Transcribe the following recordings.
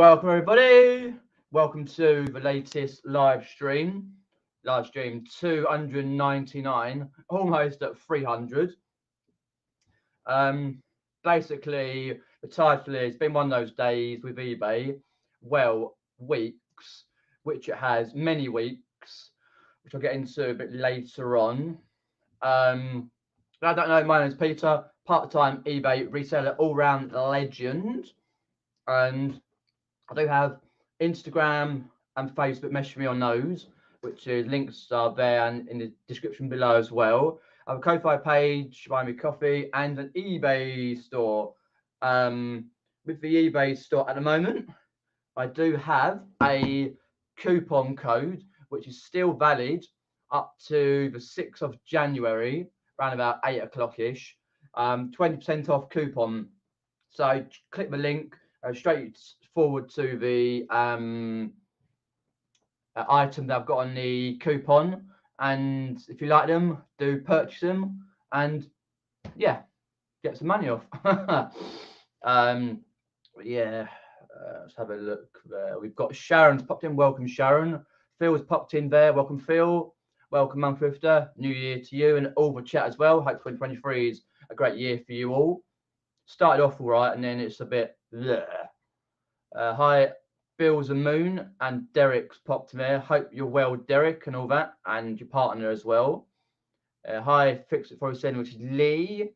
Welcome everybody. Welcome to the latest live stream. Live stream 299, almost at 300. Basically, the title is been one of those days with eBay. Well, weeks, which it has many weeks, which I'll get into a bit later on. I don't know. My name is Peter, part-time eBay reseller, all-round legend, and I do have Instagram and Facebook. Message me on those, which is links are there and in the description below as well. I have a Ko-Fi page, buy me coffee, and an eBay store. With the eBay store at the moment, I do have a coupon code which is still valid up to the 6th of January, around about 8 o'clock ish. 20% off coupon. So click the link straight forward to the item that I've got on the coupon, and if you like them, do purchase them, and yeah, get some money off. Yeah, let's have a look there. We've got Sharon's popped in. Welcome, Sharon. Phil's popped in there. Welcome, Phil. Welcome, Manfrifter. New year to you and all the chat as well. Hope 2023 is a great year for you all. Started off all right, and then it's a bit bleh. Hi, Bill's and Moon, and Derek's popped in there. Hope you're well, Derek, and all that, and your partner as well. Hi, Fix It For Send, which is Lee.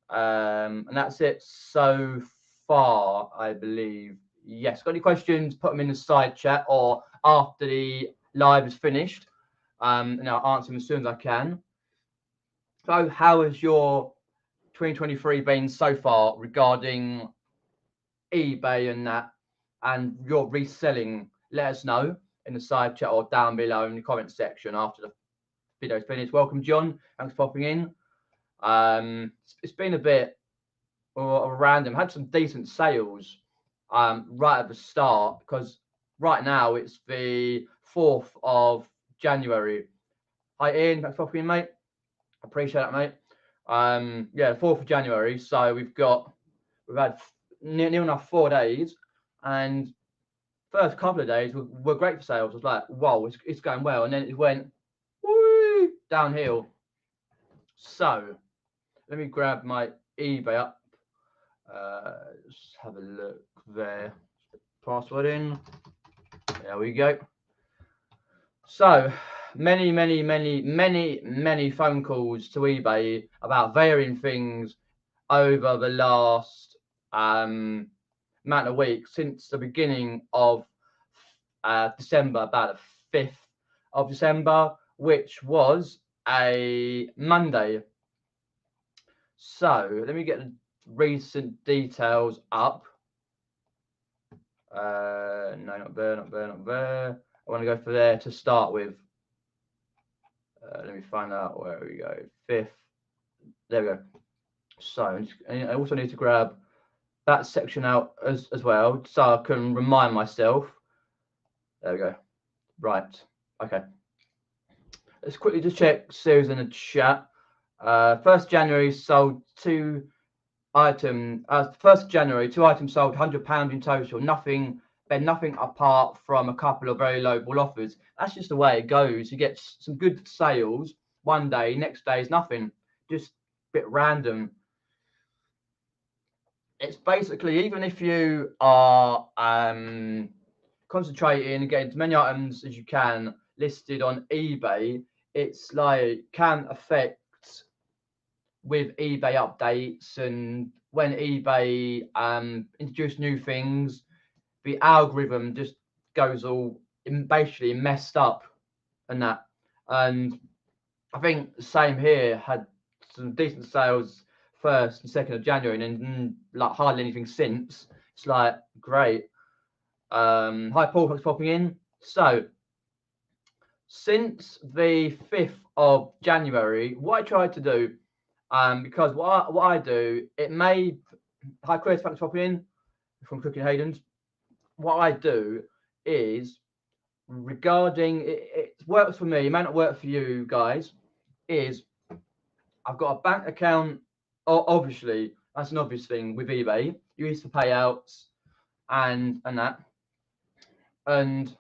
And that's it so far, I believe. Yes, got any questions, put them in the side chat or after the live is finished. And I'll answer them as soon as I can. So how has your 2023 been so far regarding eBay and that, and your reselling? Let us know in the side chat or down below in the comment section after the video is finished. Welcome, John. Thanks for popping in. It's been a bit random. Had some decent sales right at the start, because right now it's the 4th of January. Hi, Ian. Thanks for popping in, mate. Appreciate that, mate. Yeah, 4th of January. So we've had nearly enough 4 days, and first couple of days were great for sales. I was like, whoa, it's going well, and then it went woo, downhill. So let me grab my eBay up. Let's have a look there. Password in. There we go. So many phone calls to eBay about varying things over the last amount of weeks since the beginning of December, about the 5th of December, which was a Monday. So let me get the recent details up. No, not there. I want to go for there to start with. Let me find out where we go. 5th. There we go. So I also need to grab that section out as well, so I can remind myself. There we go. Right. Okay. Let's quickly just check series in the chat. 1st January sold 2 items. 1st January, 2 items sold, £100 in total. Nothing apart from a couple of very lowball offers. That's just the way it goes. You get some good sales one day, next day is nothing. Just a bit random. It's basically, even if you are concentrating and getting as many items as you can listed on eBay, it's like can affect with eBay updates, and when eBay introduce new things, the algorithm just goes all basically messed up and that. And I think the same here, had some decent sales 1st and 2nd of January, and then like hardly anything since. It's like great. Hi Paul, thanks for popping in. So since the 5th of January, what I tried to do, because what I do, it may, hi Chris, thanks for popping in from Cooking Hayden's. What I do is, regarding it works for me, it may not work for you guys, is I've got a bank account. Obviously that's an obvious thing with eBay. You use for payouts and that. and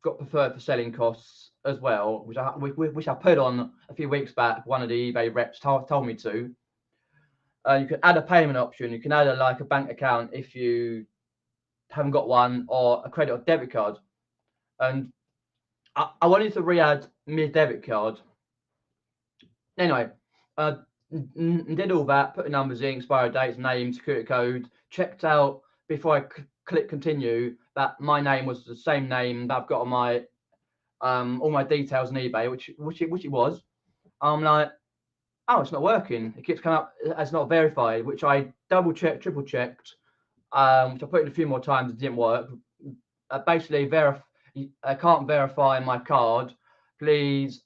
got preferred for selling costs as well, which I put on a few weeks back. One of the eBay reps told me to. You can add a payment option. You can add like a bank account if you haven't got one, or a credit or debit card. And I wanted to re-add my debit card. Anyway, did all that, put the numbers in, expiry dates, name, security code, checked out before I click continue that my name was the same name that I've got on my all my details on eBay, which it was. I'm like, oh, it's not working. It keeps coming up as not verified, which I double checked, triple checked, which I put in a few more times. It didn't work. Basically, I can't verify my card. Please,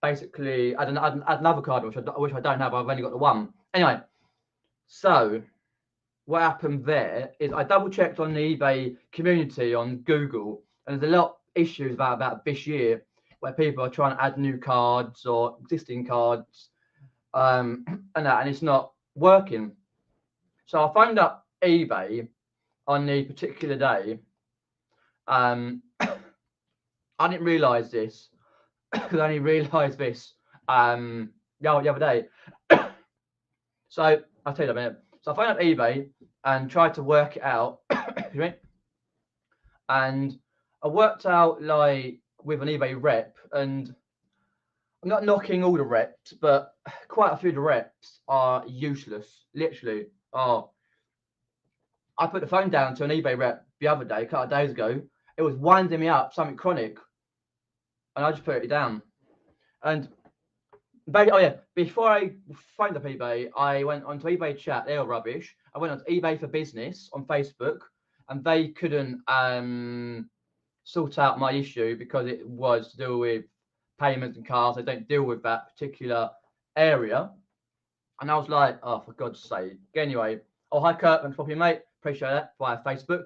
basically, add another card, which I don't have. I've only got the one. Anyway, so what happened there is I double checked on the eBay community on Google, and there's a lot of issues about this year where people are trying to add new cards or existing cards, and it's not working. So I phoned up eBay on the particular day. I didn't realise this because I only realised this the other day. So I'll tell you in a minute. So I phoned up eBay and tried to work it out, and I worked out like with an eBay rep, and I'm not knocking all the reps, but quite a few of the reps are useless. Literally, I put the phone down to an eBay rep the other day, a couple of days ago. It was winding me up, something chronic, and I just put it down. And before I phoned up eBay, I went onto eBay chat. They were rubbish. I went onto eBay for Business on Facebook, and they couldn't sort out my issue because it was to do with payments and cars. They don't deal with that particular area. And I was like, oh, for God's sake. Anyway, oh, hi, Kurt. Thanks for your mate. Appreciate that via Facebook.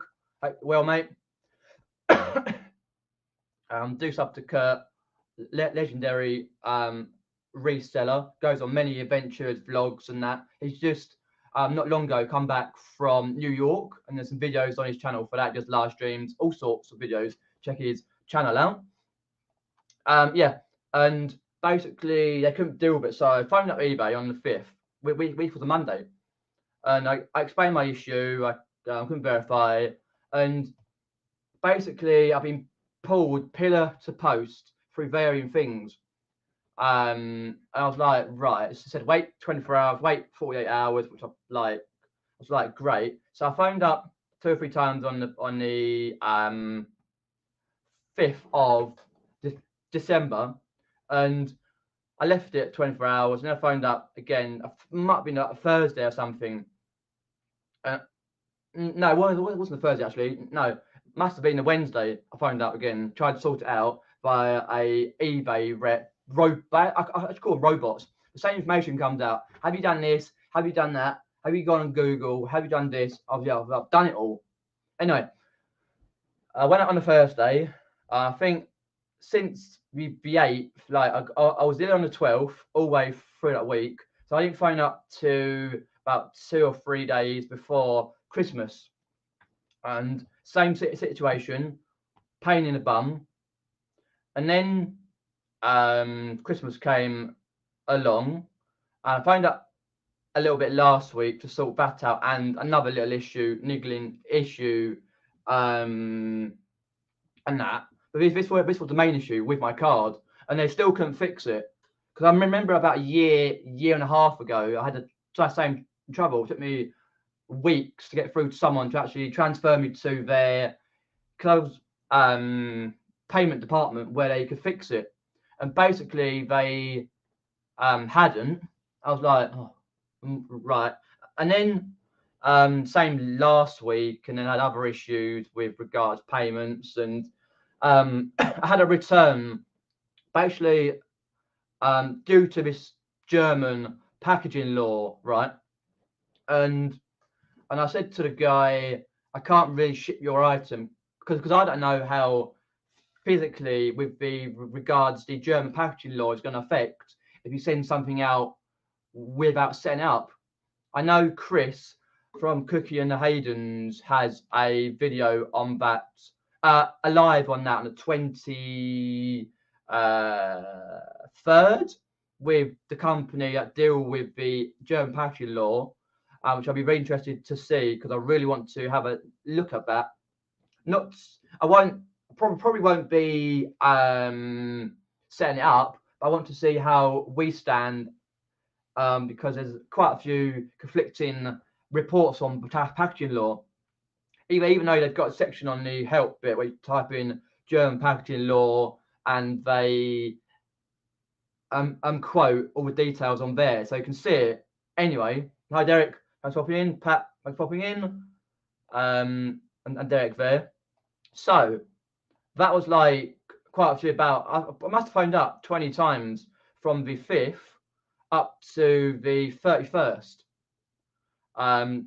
Well, mate. Do sub to Kurt, legendary reseller, goes on many adventures, vlogs and that. He's just not long ago come back from New York, and there's some videos on his channel for that, just live streams, all sorts of videos. Check his channel out. Yeah, and basically they couldn't deal with it, so I phoned up eBay on the 5th, week was a Monday, and I explained my issue. I couldn't verify it, and basically I've been pulled pillar to post through varying things. And I was like, right. It said wait 24 hours, wait 48 hours, which I was like, great. So I phoned up 2 or 3 times on the 5th of December, and I left it 24 hours, and I phoned up again. It might have been a Thursday or something. No, it wasn't a Thursday actually. No, must have been a Wednesday. I phoned up again, tried to sort it out via a eBay rep. I call them robots. The same information comes out. Have you done this? Have you done that? Have you gone on Google? Have you done this? I've done it all. Anyway, I went out on the Thursday. I think since the 8th, like I was in on the 12th all the way through that week. So I didn't phone up to about 2 or 3 days before Christmas. And same situation, pain in the bum. And then Christmas came along, and I phoned up a little bit last week to sort that out, and another little niggling issue, and that. But this was the main issue with my card, and they still couldn't fix it. Because I remember about a year and a half ago, I had the same trouble. It took me weeks to get through to someone to actually transfer me to their close payment department where they could fix it. And basically they hadn't. I was like, oh, right. And then same last week, and then I had other issues with regards payments, and I had a return basically due to this German packaging law, right? And I said to the guy, I can't really ship your item because I don't know how physically with regards the German packaging law is going to affect if you send something out without setting up. I know Chris from Cookie and the Haydens has a video on that, a live on that on the 23rd with the company that deal with the German packaging law, which I'll be very interested to see because I really want to have a look at that. Probably won't be setting it up, but I want to see how we stand, because there's quite a few conflicting reports on packaging law. Even though they've got a section on the help bit where you type in German packaging law and they quote all the details on there, so you can see it. Anyway, hi Derek, thanks for popping in. Pat, thanks for popping in. And Derek there. So that was like quite a few. About I must have phoned up 20 times from the 5th up to the 31st.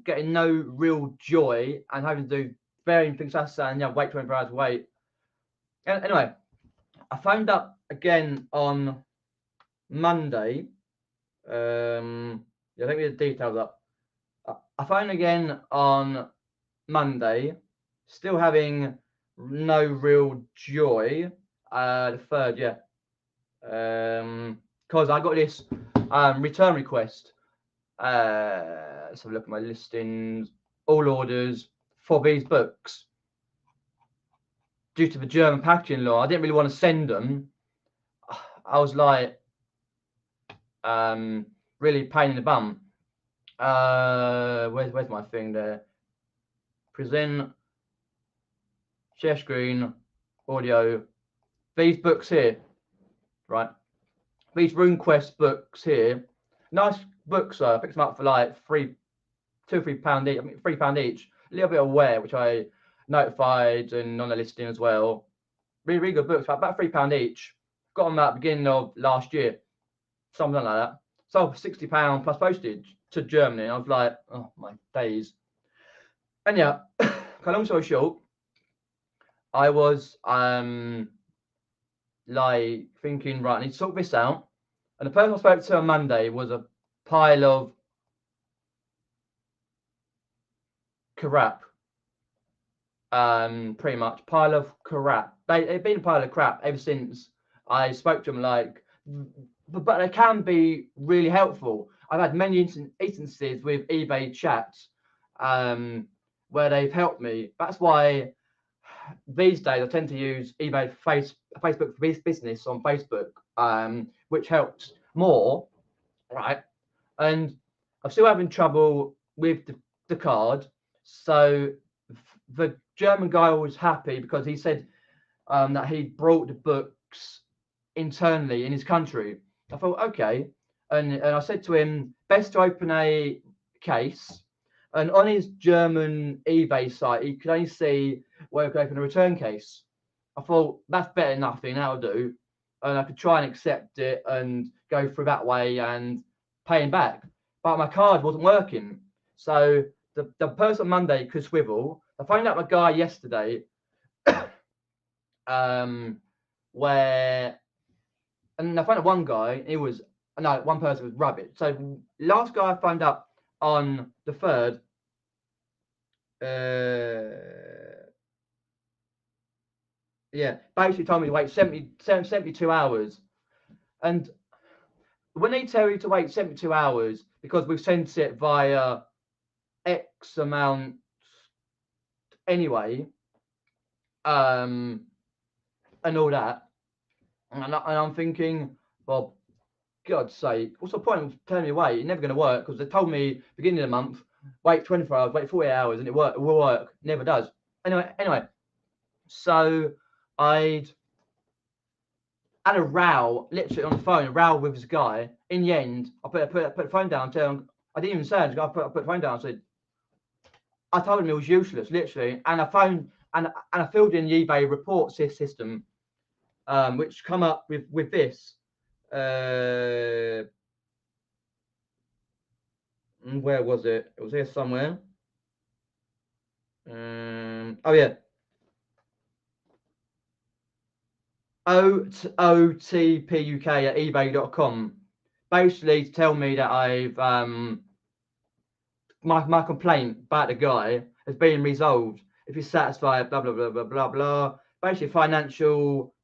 Getting no real joy and having to do varying things. And yeah, wait 24 hours, wait. Anyway, I phoned up again on Monday. Yeah, let me get the details up. I phoned again on Monday, still having no real joy. The 3rd, yeah. Because I got this return request. Let's have a look at my listings. All orders for these books. Due to the German packaging law, I didn't really want to send them. I was like, really pain in the bum. Where's my thing there? Present, share screen, audio. These books here, right? These RuneQuest books here, nice books. I picked them up for like £2 or £3 each. I mean, £3 each. A little bit of wear, which I notified and on the listing as well. Really, really good books. About £3 each. Got them at the beginning of last year, something like that. Sold for £60 plus postage to Germany. I was like, oh my days. And yeah, long story short, I was like thinking, right, I need to sort this out. And the person I spoke to on Monday was a pile of crap. Pretty much pile of crap. They've been a pile of crap ever since I spoke to them. Like, but they can be really helpful. I've had many instances with eBay chats where they've helped me. That's why these days I tend to use eBay Facebook for business on Facebook, which helps more, right? And I'm still having trouble with the card. So the German guy was happy because he said that he brought the books internally in his country. I thought, okay. And I said to him, best to open a case. And on his German eBay site, he could only see where you could open a return case. I thought, that's better than nothing, that'll do. And I could try and accept it and go through that way and pay him back. But my card wasn't working. So the person on Monday could swivel. I found out my guy yesterday where, and I found out one guy, one person was rubbish. So last guy I found out on the 3rd, yeah, basically told me to wait 72 hours. And when they tell you to wait 72 hours because we've sent it via X amount anyway, and all that, and I'm thinking, well, God's sake, what's the point of telling me wait? It's never going to work because they told me beginning of the month, wait 24 hours, wait 48 hours, and it will work. Never does. Anyway, so I'd had a row, literally on the phone, a row with this guy. In the end, I put the phone down. I didn't even say it. I put the phone down. I said, I told him it was useless, literally. And I filled in the eBay report system, which come up with this. Where was it? It was here somewhere. Oh yeah. OTPUK@ebay.com, basically to tell me that I've my complaint about the guy has been resolved. If you're satisfied, blah blah blah blah blah blah. Basically, financial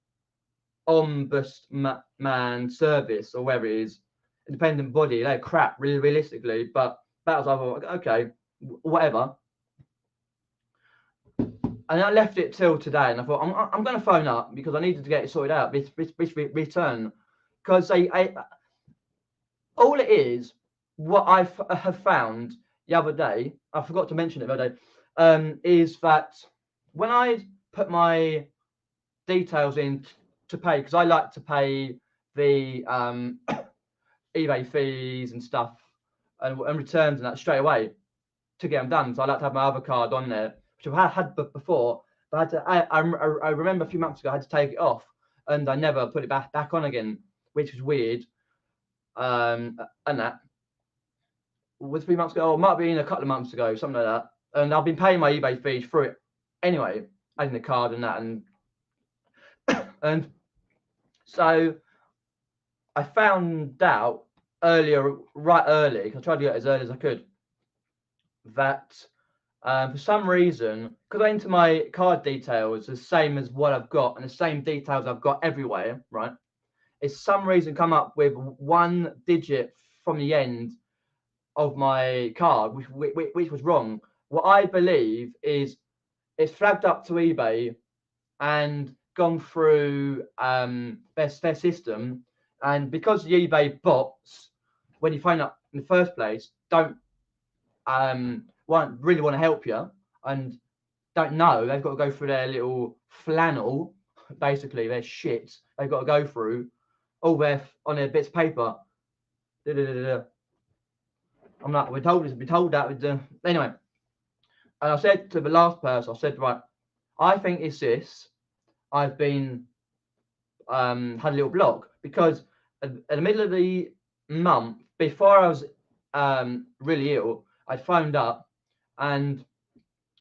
ombudsman service or whatever it is, independent body. They're crap, really, realistically. But that was, I thought, okay, whatever. And I left it till today, and I thought I'm going to phone up because I needed to get it sorted out. This return, because all it is, what I have found the other day, I forgot to mention it the other day, is that when I put my details in to pay, because I like to pay the eBay fees and stuff and returns and that straight away to get them done. So I like to have my other card on there, which I had before, but I remember a few months ago I had to take it off, and I never put it back on again, which was weird. And that was 3 months ago, or it might have been a couple of months ago, something like that. And I've been paying my eBay fees through it anyway, adding the card and that, and so I found out right early, because I tried to get it as early as I could, that for some reason, because I enter my card details the same as what I've got and the same details I've got everywhere, right? It's some reason come up with one digit from the end of my card, which was wrong. What I believe is it's flagged up to eBay and gone through their system, and because the eBay bots, when you phone up in the first place, don't really want to help you and don't know, they've got to go through their little flannel, basically their shit they've got to go through all on their bits of paper. I'm like, we're told that anyway. And I said to the last person, I said, right, I think it's this. I've been had a little block because at the middle of the month, before I was really ill, I phoned up and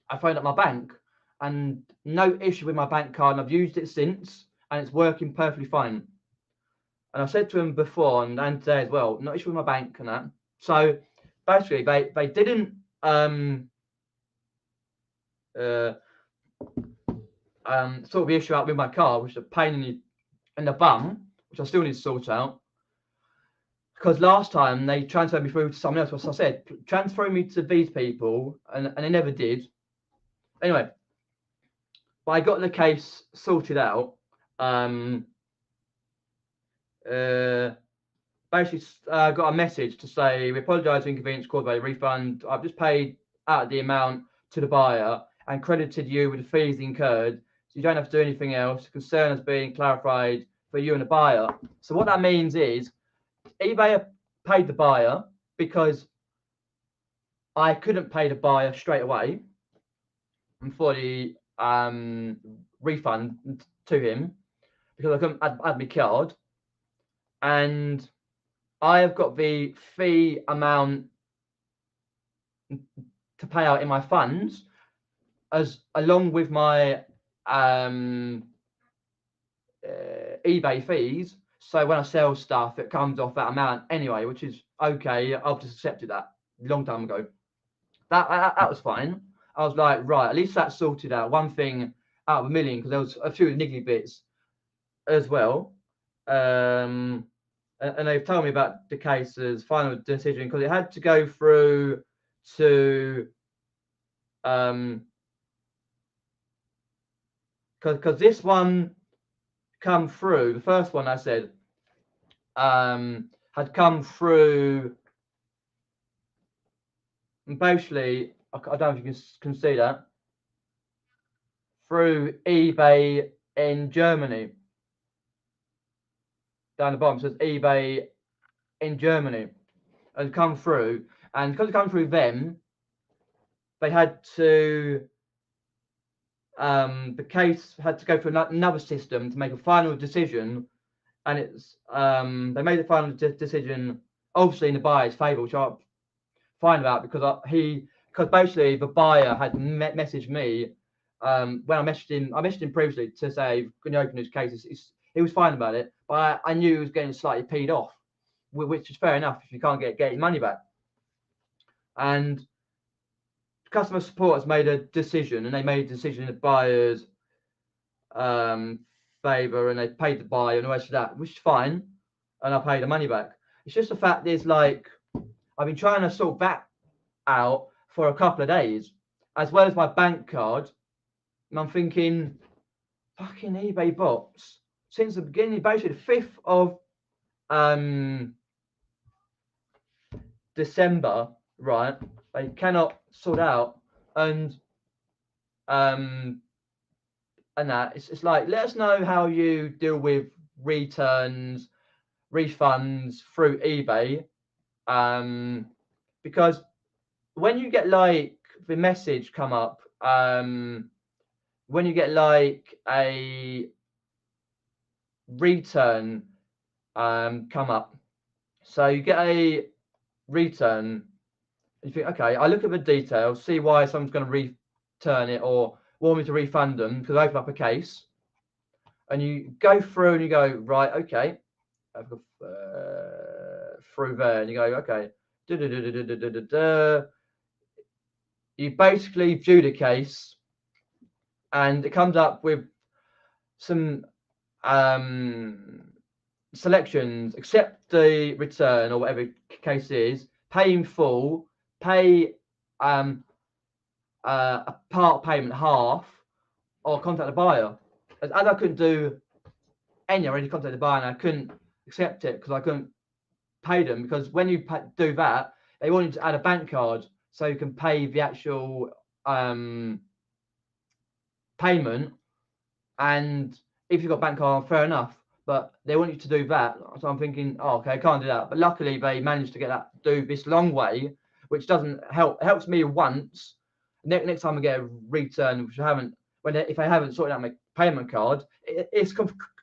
I phoned up my bank, and no issue with my bank card, and I've used it since and it's working perfectly fine. And I said to him before and today as well, no issue with my bank and that. So basically they didn't sort of the issue out with my car, which is a pain in the bum, which I still need to sort out. Because last time they transferred me through to someone else, as I said, transfer me to these people, and they never did. Anyway, but I got the case sorted out. Basically, got a message to say, we apologise for inconvenience caused by the refund. I've just paid out the amount to the buyer and credited you with the fees incurred, so you don't have to do anything else. The concern has been clarified for you and the buyer. So what that means is eBay paid the buyer because I couldn't pay the buyer straight away for the refund to him because I couldn't add my card, and I have got the fee amount to pay out in my funds as along with my eBay fees. So when I sell stuff, it comes off that amount anyway, which is okay. I've just accepted that a long time ago. That was fine. I was like, right, at least that's sorted out. One thing out of a million, because there was a few niggly bits as well. And they've told me about the case's final decision because it had to go through to because this one come through, the first one I said had come through, and basically I don't know if you can see that, through eBay in Germany. Down the bottom says eBay in Germany, and come through, and because it come through them, they had to the case had to go through another system to make a final decision, and it's they made the final decision obviously in the buyer's favour, which I'm fine about because basically the buyer had messaged me when I messaged him previously to say, can you open this case? He was fine about it, but I knew he was getting slightly peed off, which is fair enough if you can't get your money back. And customer support has made a decision, and they made a decision in the buyer's favour, and they paid the buyer and the rest of that, which is fine, and I paid the money back. It's just the fact is, like, I've been trying to sort that out for a couple of days, as well as my bank card, and I'm thinking, fucking eBay bots, since the beginning, basically the 5th of December, right? They cannot sort out, and that it's like, let us know how you deal with returns, refunds through eBay, because when you get like the message come up, when you get like a return come up, so you get a return, you think, okay, I look at the details, see why someone's going to return it or want me to refund them, because I open up a case, and you go through and you go, right, okay, I've got through there, and you go, okay, you basically view the case, and it comes up with some selections: accept the return or whatever the case is, pay in full, pay a part payment, half, or contact the buyer. As I couldn't do any, I already contacted the buyer, and I couldn't accept it because I couldn't pay them, because when you do that, they want you to add a bank card so you can pay the actual payment. And if you've got bank card, fair enough, but they want you to do that. So I'm thinking, oh, okay, I can't do that. But luckily they managed to get that, do this long way, which doesn't help. It helps me once. Next time I get a return, which I haven't, if I haven't sorted out my payment card, it's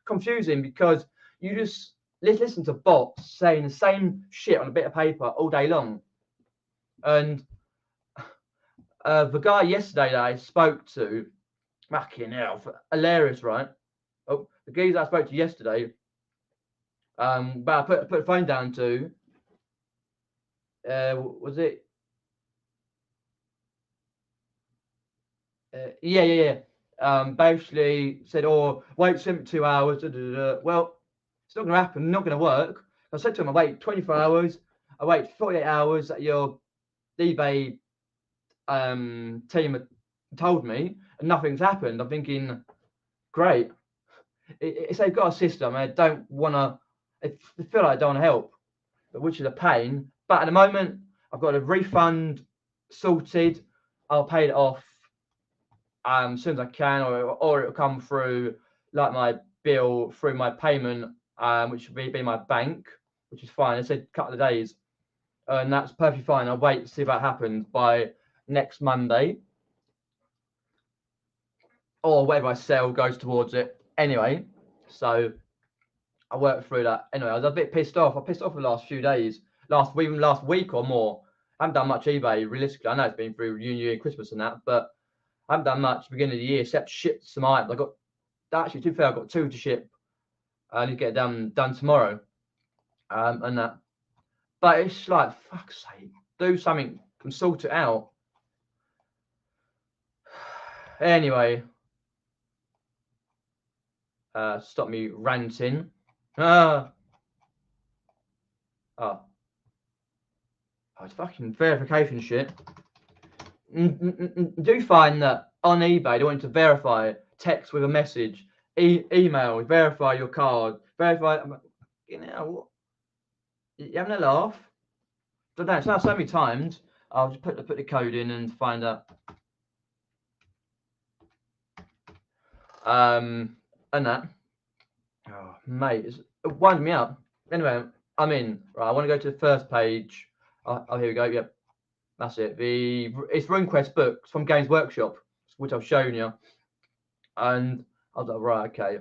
confusing, because you just listen to bots saying the same shit on a bit of paper all day long. And the guy yesterday that I spoke to, fucking hell, hilarious, right? Oh, the geezer I spoke to yesterday, but I put the phone down to, was it? Yeah. Basically said, oh, wait 72 hours. Well, it's not going to happen, not going to work. I said to him, I wait 24 hours, I wait 48 hours that your eBay team had told me, and nothing's happened. I'm thinking, great. If they've got a system, I don't want to, I feel like I don't want to help, which is a pain. But at the moment, I've got a refund sorted. I'll pay it off as soon as I can, or it'll come through like my bill through my payment, which would be my bank, which is fine. I said a couple of days, and that's perfectly fine. I'll wait to see if that happens by next Monday, or whatever I sell goes towards it anyway. So I worked through that anyway. I was a bit pissed off. I pissed off the last few days, last week or more. I haven't done much eBay realistically. I know it's been through New Year, Christmas and that, but I haven't done much beginning of the year except ship some items. I got, actually, to be fair, I've got 2 to ship. I need to get it done tomorrow, and that. But it's like, fuck's sake, do something and sort it out. Anyway, stop me ranting. It's fucking verification shit. Do find that on eBay they want you to verify text with a message, email, verify your card, verify. You know what? You having a laugh? So that's now so many times. I'll just put the code in and find out. And that. Oh, mate, it winds me up. Anyway, I'm in. Right, I want to go to the first page. Oh, here we go. Yep, that's it. It's RuneQuest books from Games Workshop, which I've shown you. And I was like, right, okay.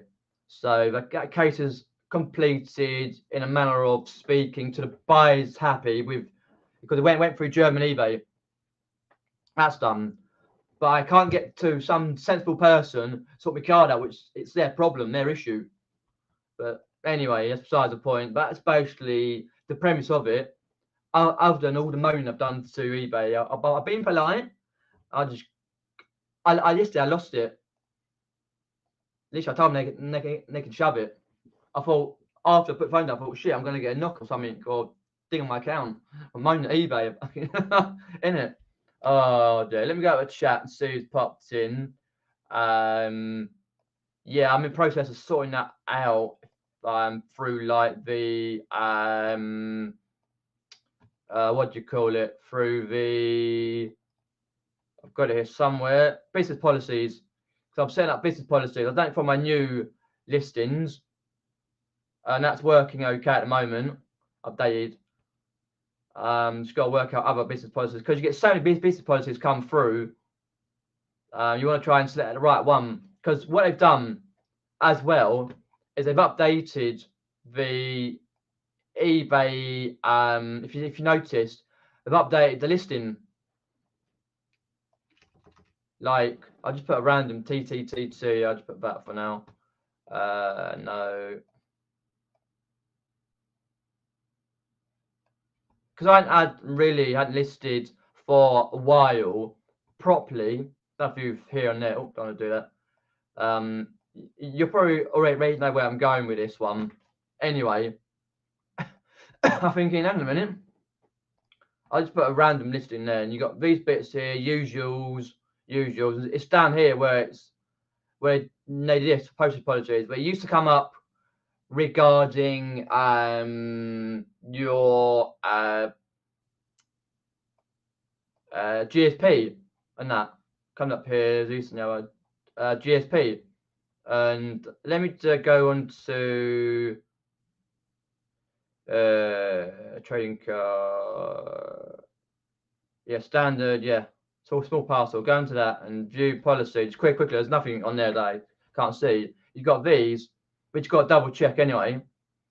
So the case is completed in a manner of speaking to the buyer's happy with, because it went through German eBay. That's done. But I can't get to some sensible person sort my card out, which it's their problem, their issue. But anyway, that's besides the point. That's basically the premise of it. Other than all the moaning I've done to eBay, I've been polite. I listed, I lost it. Literally, I told them they can shove it. I thought, after I put the phone down, I thought, shit, I'm going to get a knock or something, or ding on my account. I'm moaning at eBay, innit? Oh, dear. Let me go to the chat and see who's popped in. Yeah, I'm in process of sorting that out through like the what do you call it? Through the, I've got it here somewhere, business policies. So I'm setting up business policies. I've done it for my new listings, and that's working okay at the moment. Updated. Just got to work out other business policies, because you get so many business policies come through. You want to try and select the right one, because what they've done as well is they've updated the eBay. If you noticed, they've updated the listing. Like, I just put a random TTTT. I just put that for now. No, because I hadn't listed for a while properly. Don't know if you hear on there. Oh, don't want to do that. You're probably already know where I'm going with this one. Anyway, I'm thinking, hang on a minute. I just put a random listing there, and you got these bits here, usuals. It's down here where they did this, posted apologies, but it used to come up regarding your GSP and that coming up here. These now GSP, and let me go on to trading card. Yeah, standard. Yeah, small parcel. Go into that and view policy. Just quickly. There's nothing on there that I can't see. You've got these, which you've got to double check anyway.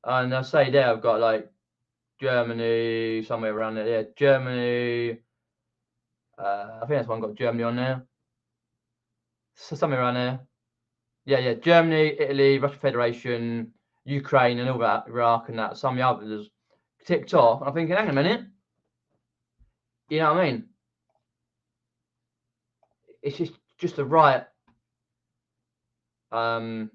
And I say there, I've got like Germany, somewhere around there. Yeah, Germany. I think that's one got Germany on there. So somewhere around there. Yeah. Germany, Italy, Russian Federation, Ukraine, and all that, Iraq, and that. Some of the others ticked off. And I'm thinking, hang on a minute. You know what I mean? It's just the right. Oh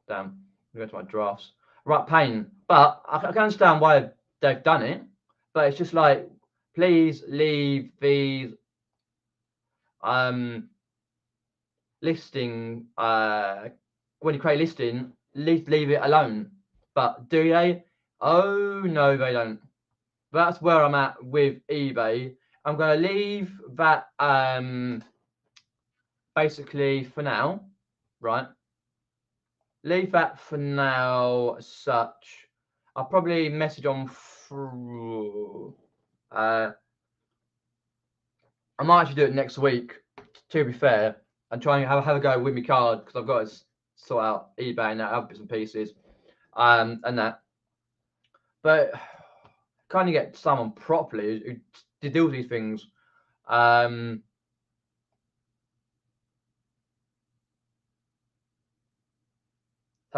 damn! I'm going to my drafts. Right pain, but I can understand why they've done it. But it's just like, please leave these listing when you create a listing, leave it alone. But do they? Oh no, they don't. That's where I'm at with eBay. I'm going to leave that basically for now, right? Leave that for now as such. I'll probably message on through. I might actually do it next week, to be fair, and try and have a go with my card, because I've got to sort out eBay and that, other bits and pieces, and that. But kind of get someone properly to deal with these things. Have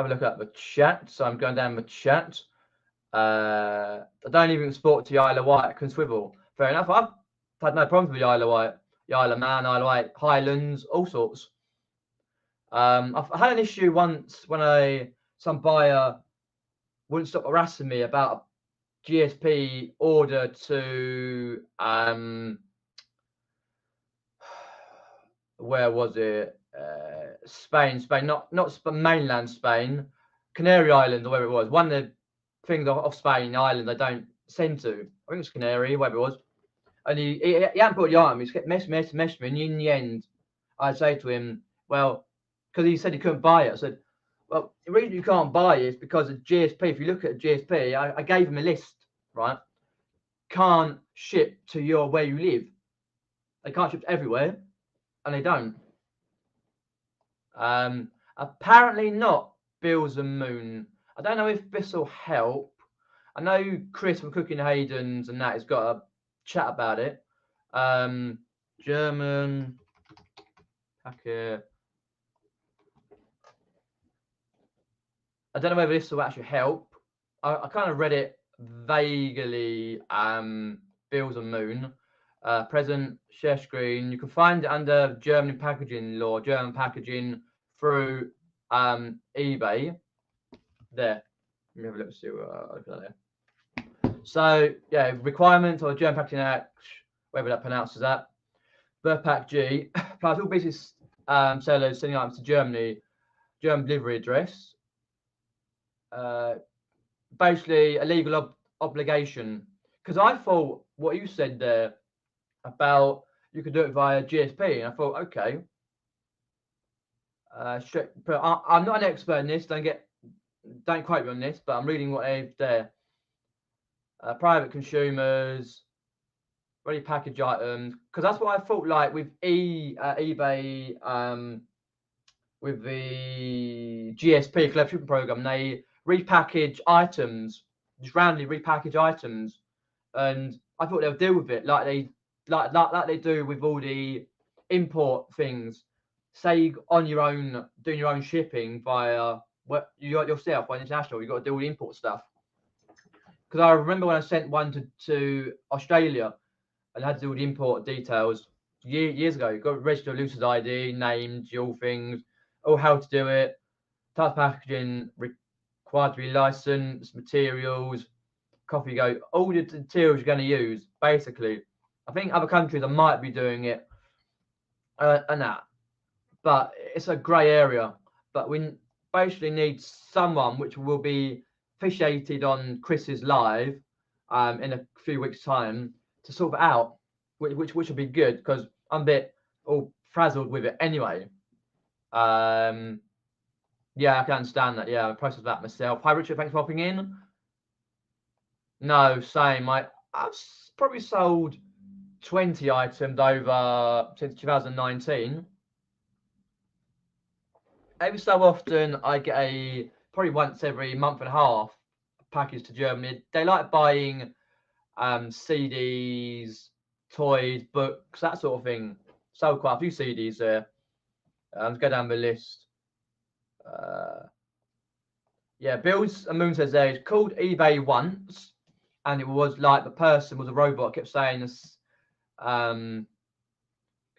a look at the chat. So I'm going down the chat. I don't even sport to the Isle of Wight. I can swivel. Fair enough. I've had no problems with the Isle of Wight, the Isle of Man, Isle of Wight, Highlands, all sorts. I've had an issue once when some buyer wouldn't stop harassing me about a GSP order to where was it? Spain, not mainland Spain, Canary Islands, or wherever it was. One of the things off Spain, Ireland, they don't send to. I think it was Canary, wherever it was. And he hadn't put the item. He kept messing me. And in the end, I say to him, well, because he said he couldn't buy it. I said, well, the reason you can't buy it is because of GSP. If you look at GSP, I gave him a list, right? Can't ship to where you live. They can't ship everywhere, and they don't. Apparently not Bills and Moon. I don't know if this will help. I know Chris from Cooking Hayden's and that has got a chat about it. German hacker. I don't know whether this will actually help. I kind of read it vaguely. Bills and Moon. present, share screen. You can find it under German packaging law, German packaging through eBay. There. Let me have a look, see what I've got there. So yeah, requirements or German Packaging Act, whatever that pronounces that. Verpack G applies all business sellers sending items to Germany, German delivery address. Basically a legal obligation. Because I thought what you said there about you could do it via GSP, and I thought, okay. But I'm not an expert in this. Don't quote me on this, but I'm reading what they've there. Private consumers, ready package items, because that's what I thought. Like with eBay, with the GSP collection program, they repackage items, just randomly repackage items, and I thought they'll deal with it like they do with all the import things. Say on your own, doing your own shipping via yourself by international, you've got to do all the import stuff. Because I remember when I sent one to Australia and had to do all the import details years ago. You've got to register a Lucid ID, named, all things, how to do it, type of packaging, required to be licensed, materials, coffee go, all the materials you're going to use, basically. I think other countries might be doing it and that. But it's a grey area. But we basically need someone which will be officiated on Chris's live in a few weeks' time to sort it out, which will be good because I'm a bit all frazzled with it anyway. Yeah, I can understand that. Yeah, I processed that myself. Hi, Richard. Thanks for popping in. No, same. I've probably sold 20 items over since 2019. Every so often, I get probably once every month and a half package to Germany. They like buying CDs, toys, books, that sort of thing. Sold quite a few CDs there. Let's go down the list. Yeah, Bills and Moon says there, it's called eBay once, and it was like the person was a robot, kept saying this,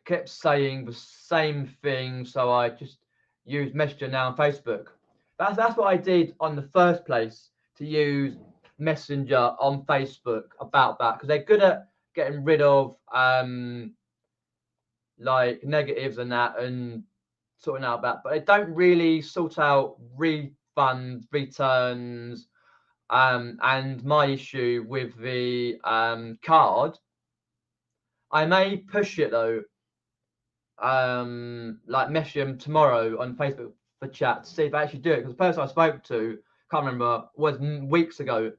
kept saying the same thing, so I just used Messenger now on Facebook. That's what I did on the first place, to use Messenger on Facebook about that, because they're good at getting rid of like negatives and that, and sorting out that, but they don't really sort out refunds, returns, and my issue with the card. I may push it though, like message them tomorrow on Facebook for chat to see if I actually do it, because the person I spoke to, can't remember, was weeks ago,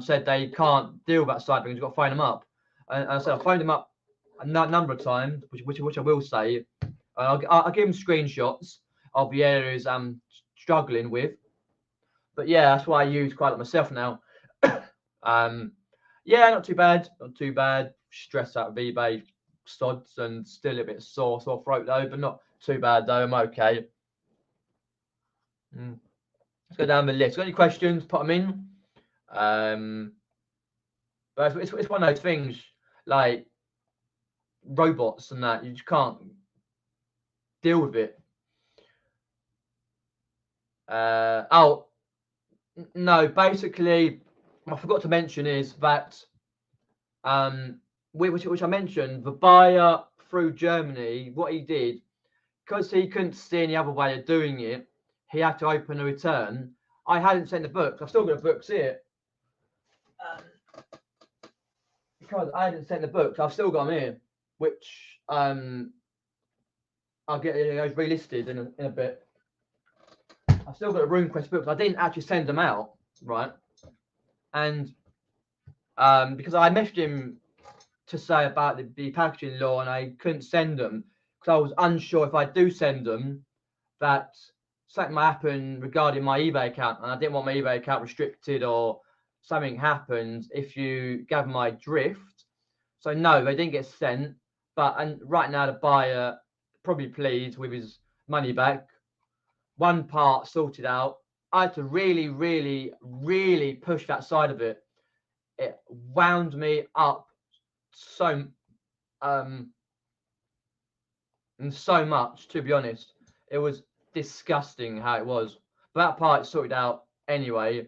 said they can't deal with that side because you've got to phone them up, and I said I phoned them up a number of times, which I will say. I'll give them screenshots of the areas I'm struggling with, but yeah, that's why I use quite a lot myself now. Yeah, not too bad, not too bad. Stressed out of eBay sods and still a bit sore throat though, but not too bad though. I'm okay. Let's go down the list. Got any questions? Put them in. But it's one of those things like robots and that, you just can't deal with it. Oh no, basically I forgot to mention is that which I mentioned, the buyer through Germany, what he did, because he couldn't see any other way of doing it, he had to open a return. I hadn't sent the books. I've still got the books here. Because I hadn't sent the books, I've still got them here, which I'll get those relisted in a bit. I've still got the RuneQuest books. I didn't actually send them out, right? And because I messaged him to say about the packaging law, and I couldn't send them because I was unsure if I do send them that something might happen regarding my eBay account, and I didn't want my eBay account restricted or something happens if you gather my drift. So no, they didn't get sent. And right now the buyer probably pleased with his money back. One part sorted out. I had to really, really, really push that side of it. It wound me up so and so much, to be honest. It was disgusting how it was. But that part sorted out anyway.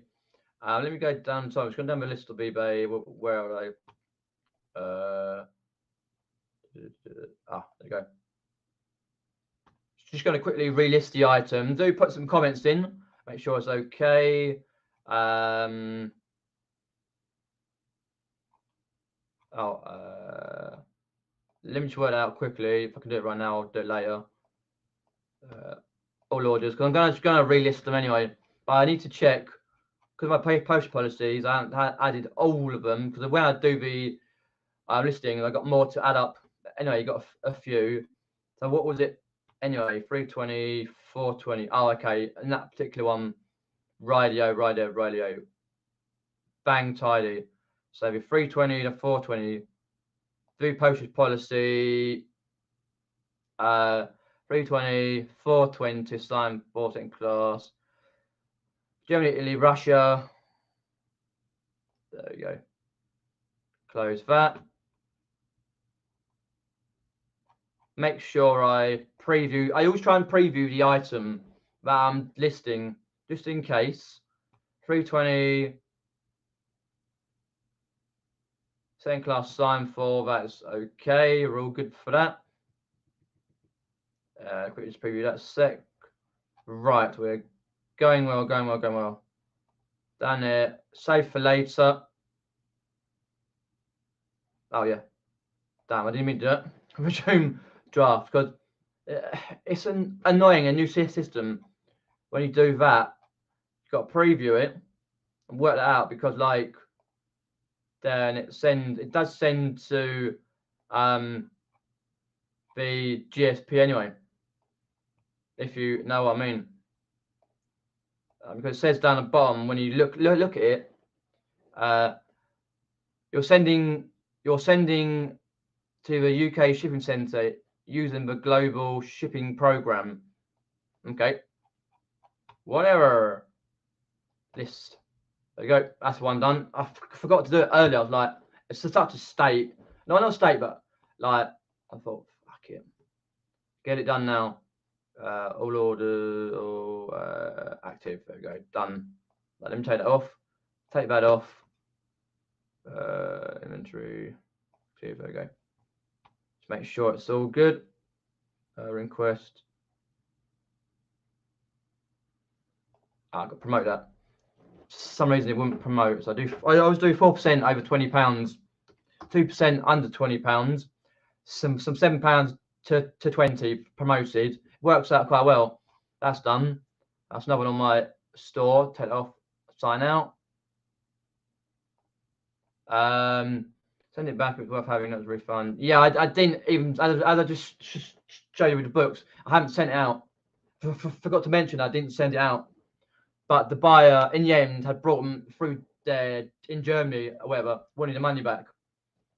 Let me go down. So I'm just going down the list of eBay. Where are they? There you go. Just going to quickly relist the item. Do put some comments in. Make sure it's okay. Let me just work it out quickly. If I can do it right now, I'll do it later. All orders, because I'm just going to relist them anyway. But I need to check, because my post policies, I haven't added all of them, because when I do the listing, I got more to add up. Anyway, you got a few. So what was it? Anyway, 320, 420. Oh, okay. And that particular one, radio. Bang tidy. So the 320 to 420. Through postage policy. 320, 420, slime, 14 class. Germany, Italy, Russia. There we go. Close that. Make sure I preview. I always try and preview the item that I'm listing, just in case. 320. Same class sign for, that's okay. We're all good for that. Quickly just preview that sec. Right, we're going well. Down there, save for later. Oh yeah. Damn, I didn't mean to do it. Resume draft, because it's annoying, a new system. When you do that, you've got to preview it and work that out, because like then it does send to the GSP anyway, if you know what I mean. Because it says down the bottom, when you look at it, you're sending to the UK shipping centre using the global shipping program. Okay, whatever. List. There you go. That's one done. I forgot to do it earlier. I was like, it's such a state. No, not state, but like I thought, fuck it, get it done now. All orders, all active. There we go. Done. Let me take that off. Take that off. Inventory. There we go. Just make sure it's all good. Request. I got to promote that. For some reason it wouldn't promote, so I always do 4% over £20, 2% under £20, some £7 to 20 promoted. Works out quite well. That's done. That's another one on my store. Take it off. Sign out. Send it back. It's worth having. That's a refund. Yeah, I didn't even, as I just show you with the books, I haven't sent it out. Forgot to mention I didn't send it out. But the buyer, in the end, had brought them through there in Germany or whatever, wanting the money back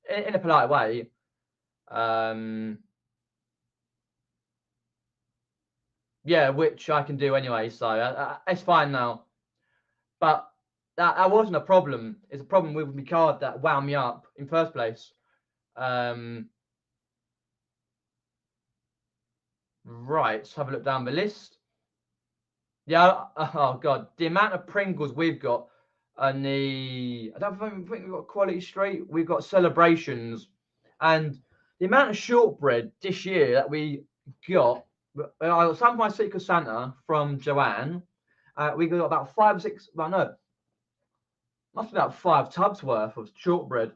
in a polite way. Yeah, which I can do anyway, so it's fine now. But that wasn't a problem. It's a problem with my card that wound me up in first place. Right, let's have a look down the list. Yeah, oh god, the amount of Pringles we've got, and I don't think we've got Quality Street. We've got Celebrations, and the amount of shortbread this year that we got. I got some of my Secret Santa from Joanne. We got about 5 or 6. Well, no, must be about 5 tubs worth of shortbread.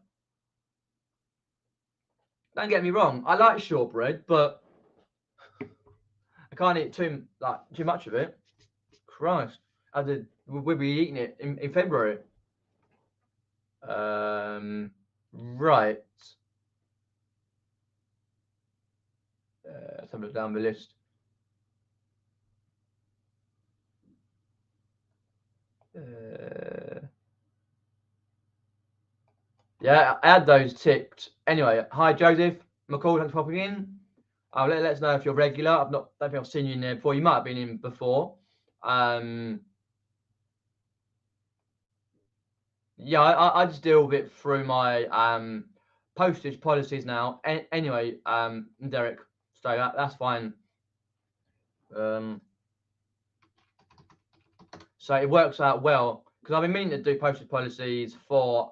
Don't get me wrong, I like shortbread, but I can't eat too much of it. Christ, we'll be eating it in February. Right. Let's have a look down the list. Yeah, I had those ticked. Anyway, hi Joseph McCall, thanks for popping in. Let us know if you're regular. Don't think I've seen you in there before. You might have been in before. Yeah, I just deal with it through my postage policies now. Anyway, Derek, so that's fine. So it works out well because I've been meaning to do postage policies for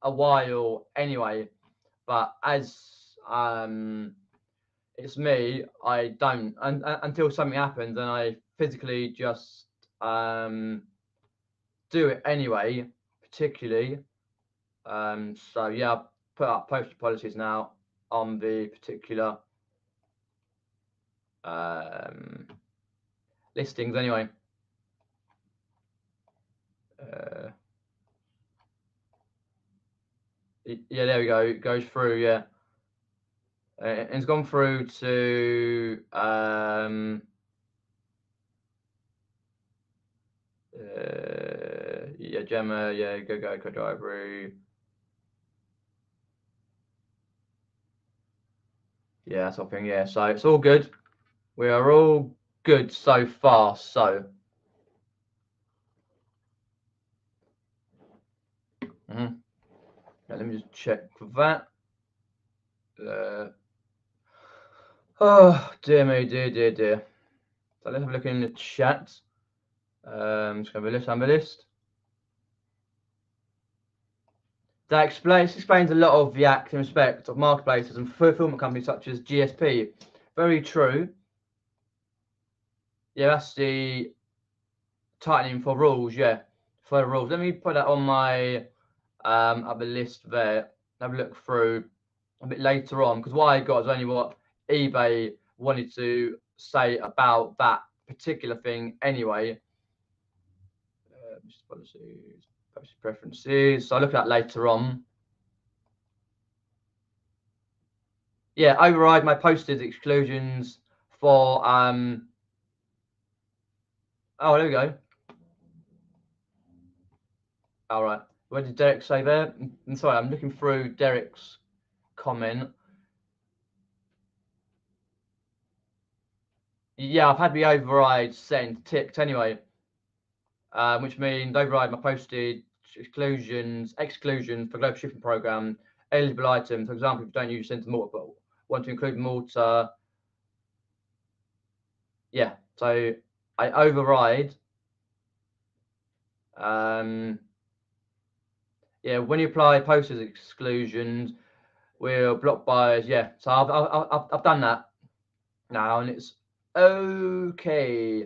a while anyway, but as it's me, I don't until something happens and I physically just do it anyway, particularly. So yeah, I've put up postage policies now on the particular listings anyway. Yeah, there we go. It goes through, yeah. And it's gone through to yeah, Gemma, yeah, go driver. Yeah, something, yeah. So it's all good. We are all good so far. So yeah, let me just check for that. Oh dear me, dear. So let's have a look in the chat. Just have a list. That explains a lot of the act in respect of marketplaces and fulfillment companies such as GSP. Very true. Yeah, that's the tightening for rules. Yeah, for the rules. Let me put that on my other list there. Have a look through a bit later on because what I got is only what eBay wanted to say about that particular thing anyway. Policies, preferences. So I'll look at that later on. Yeah, override my posted exclusions for oh, there we go. All right. What did Derek say there? I'm sorry, I'm looking through Derek's comment. Yeah, I've had the override sent ticked anyway, which means override my posted exclusions for global shipping program eligible items. For example, if you don't use send to Malta, but want to include Malta. Yeah, so I override. Yeah, when you apply posted exclusions, we'll block buyers. Yeah, so I've done that now, and it's okay.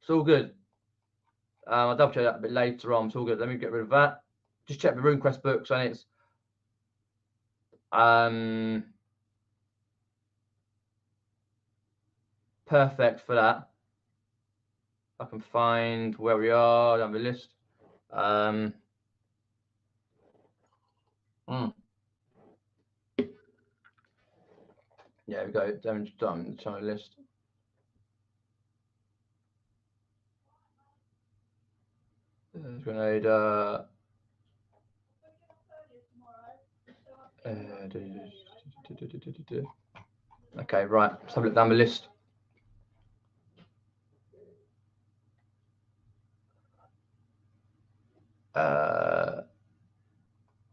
It's all good. I'll double check that a bit later on. It's all good. Let me get rid of that. Just check the RuneQuest books, and it's perfect for that. I can find where we are down the list. Yeah, we go down the list. Grenada. Okay, right. Let's have a look down the list.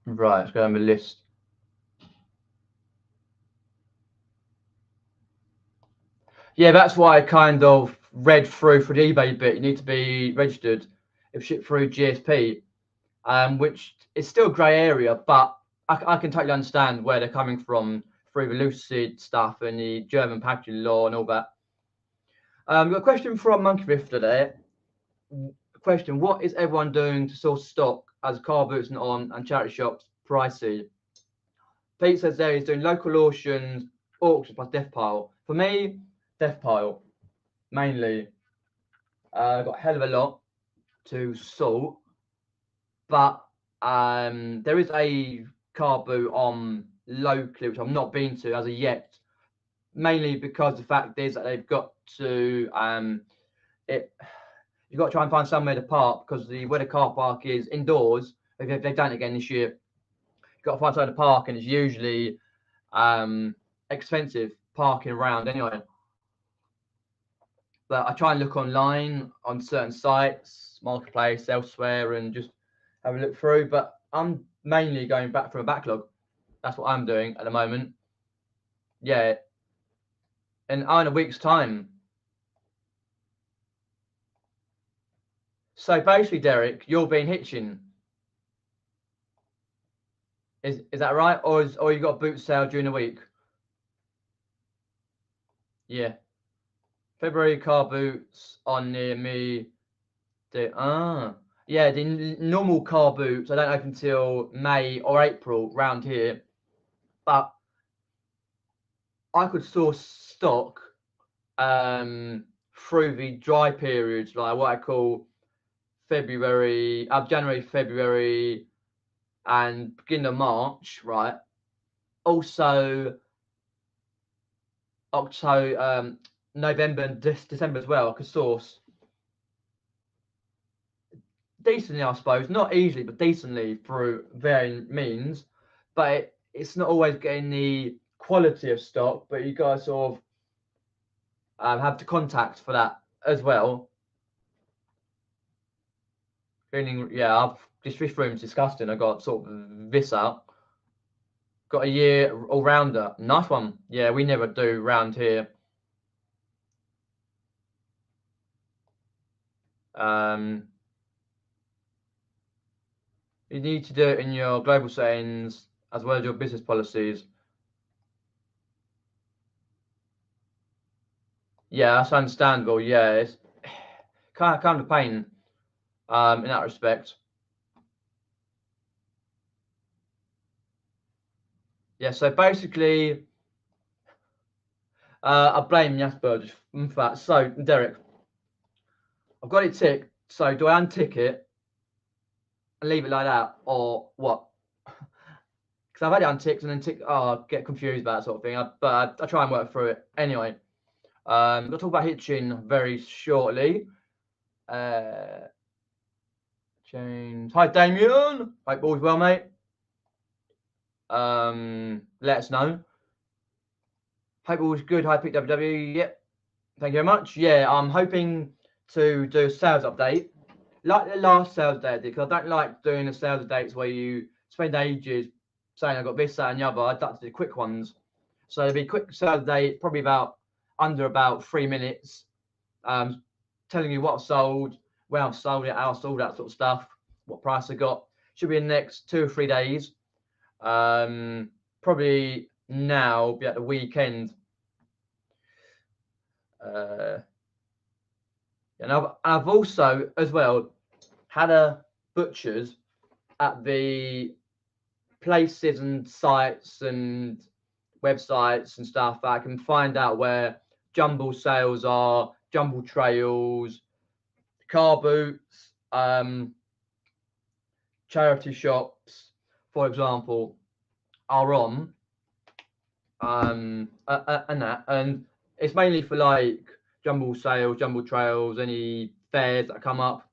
Right, let's go down the list. Yeah, that's why I kind of read through for the eBay bit. You need to be registered if shipped through GSP, which is still a grey area, but I can totally understand where they're coming from through the Lucid stuff and the German packaging law and all that. We've got a question from Monkey Rifter there. Question: what is everyone doing to source stock as Carboots and on and charity shops pricey? Pete says there he's doing local auctions plus death pile. For me, death pile mainly. Got a hell of a lot to sort, but there is a car boot on locally which I've not been to as of yet, mainly because the fact is that they've got to you've got to try and find somewhere to park because where the car park is indoors. They've done it again this year. You've got to find somewhere to park, and it's usually expensive parking around anyway. But I try and look online on certain sites, marketplace, elsewhere, and just have a look through. But I'm mainly going back from a backlog. That's what I'm doing at the moment. Yeah, in a week's time. So basically, Derek, you're being hitching. Is that right? Or you got a boot sale during the week? Yeah. February car boots on near me. Yeah, the normal car boots I don't open until May or April round here. But I could source stock through the dry periods, like what I call February, January, February, and beginning of March, right? Also, October, November, and December as well. I could source decently, I suppose, not easily, but decently through varying means. But it's not always getting the quality of stock, but you guys sort of have the contact for that as well. Cleaning, yeah, this room's disgusting. I got sort of this out. Got a year all rounder. Nice one. Yeah, we never do round here. You need to do it in your global settings as well as your business policies. Yeah, that's understandable. Yeah, it's kind of a pain in that respect. Yeah, so basically, I blame Jasper for that. So, Derek, I've got it ticked. So, do I untick it and leave it like that, or what? Because I've had it unticked and then tick. Oh, I get confused about that sort of thing. But I try and work through it anyway. We'll talk about hitching very shortly. James, hi Damien. Hope all's well, mate. Let us know. Hope all's good. Hi PWW. Yep. Thank you very much. Yeah, I'm hoping to do a sales update like the last sales day I did, because I don't like doing the sales updates where you spend ages saying I got this, that, and the other. I'd like to do quick ones. So it'll be a quick sales update, probably under about 3 minutes. Telling you what I've sold, where I've sold it, how I sold, that sort of stuff, what price I got. Should be in the next 2 or 3 days. Probably now, be at the weekend. And I've also, as well, had a butcher's at the places and sites and websites and stuff that I can find out where jumble sales are, jumble trails, car boots, charity shops, for example, are on, and that, and it's mainly for like jumble sales, jumble trails, any fairs that come up,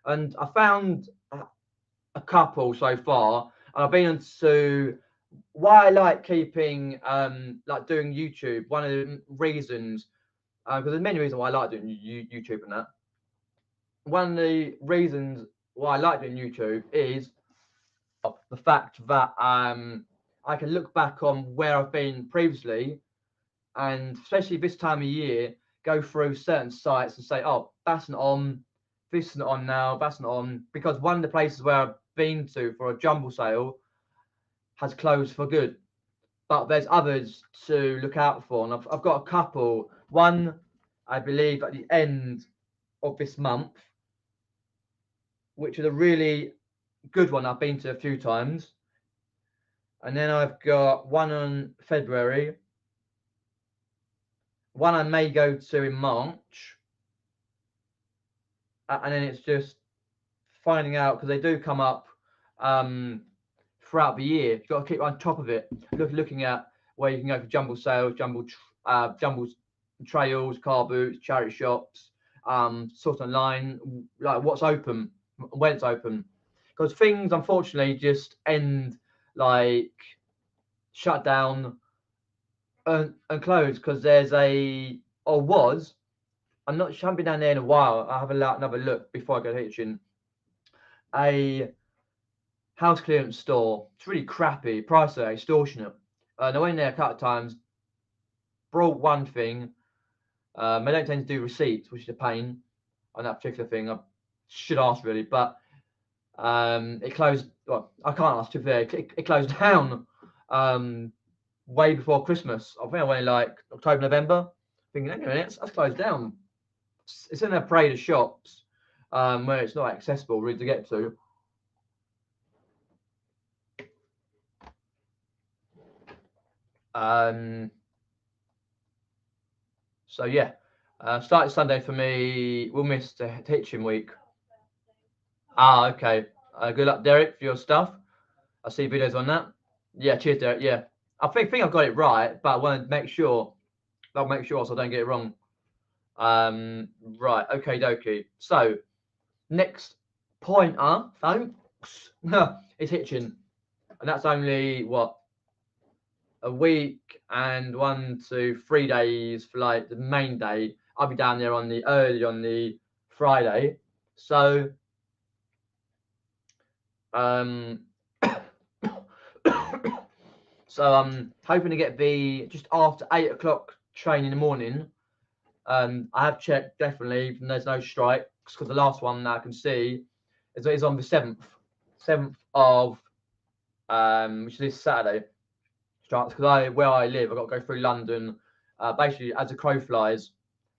and I found a couple so far, and I've been into why I like keeping like doing YouTube. One of the reasons, because there's many reasons why I like doing YouTube and that. One of the reasons why I like doing YouTube is the fact that I can look back on where I've been previously, and especially this time of year, go through certain sites and say, oh, that's not on, this is not on now, that's not on, because one of the places where I've been to for a jumble sale has closed for good. But there's others to look out for, and I've got a couple. One, I believe, at the end of this month, which is a really good one I've been to a few times. And then I've got one on February, one I may go to in March, and then it's just finding out, because they do come up throughout the year. You've got to keep on top of it, looking at where you can go for jumble sales, jumble trails, car boots, charity shops, sort online, like what's open, when it's open, because things unfortunately just end, like shut down and close, because there's I'm not sure, I haven't been down there in a while. I'll have another look before I go hitching. A house clearance store. It's really crappy. Prices are extortionate. And I went there a couple of times, brought one thing. They don't tend to do receipts, which is a pain on that particular thing. I should ask really, but it closed. Well, I can't ask to be fair. It closed down way before Christmas. I think I went in like October, November. Thinking, hang on a minute, that's closed down. It's in a parade of shops where it's not accessible really to get to. So yeah, started Sunday for me. We'll miss the teaching week. Ah, okay. Good luck, Derek, for your stuff. I see videos on that. Yeah, cheers, Derek. Yeah, I think I've got it right, but I want to make sure. I'll make sure so I don't get it wrong. Right. Okay, dokie. So next pointer, folks, is hitching, and that's only what, a week and 1 to 3 days for like the main day. I'll be down there on the Friday. So so I'm hoping to get the just after 8 o'clock train in the morning. I have checked definitely, and there's no strikes because the last one that I can see is on the 7th of which is this Saturday. Because where I live, I've got to go through London, basically as a crow flies,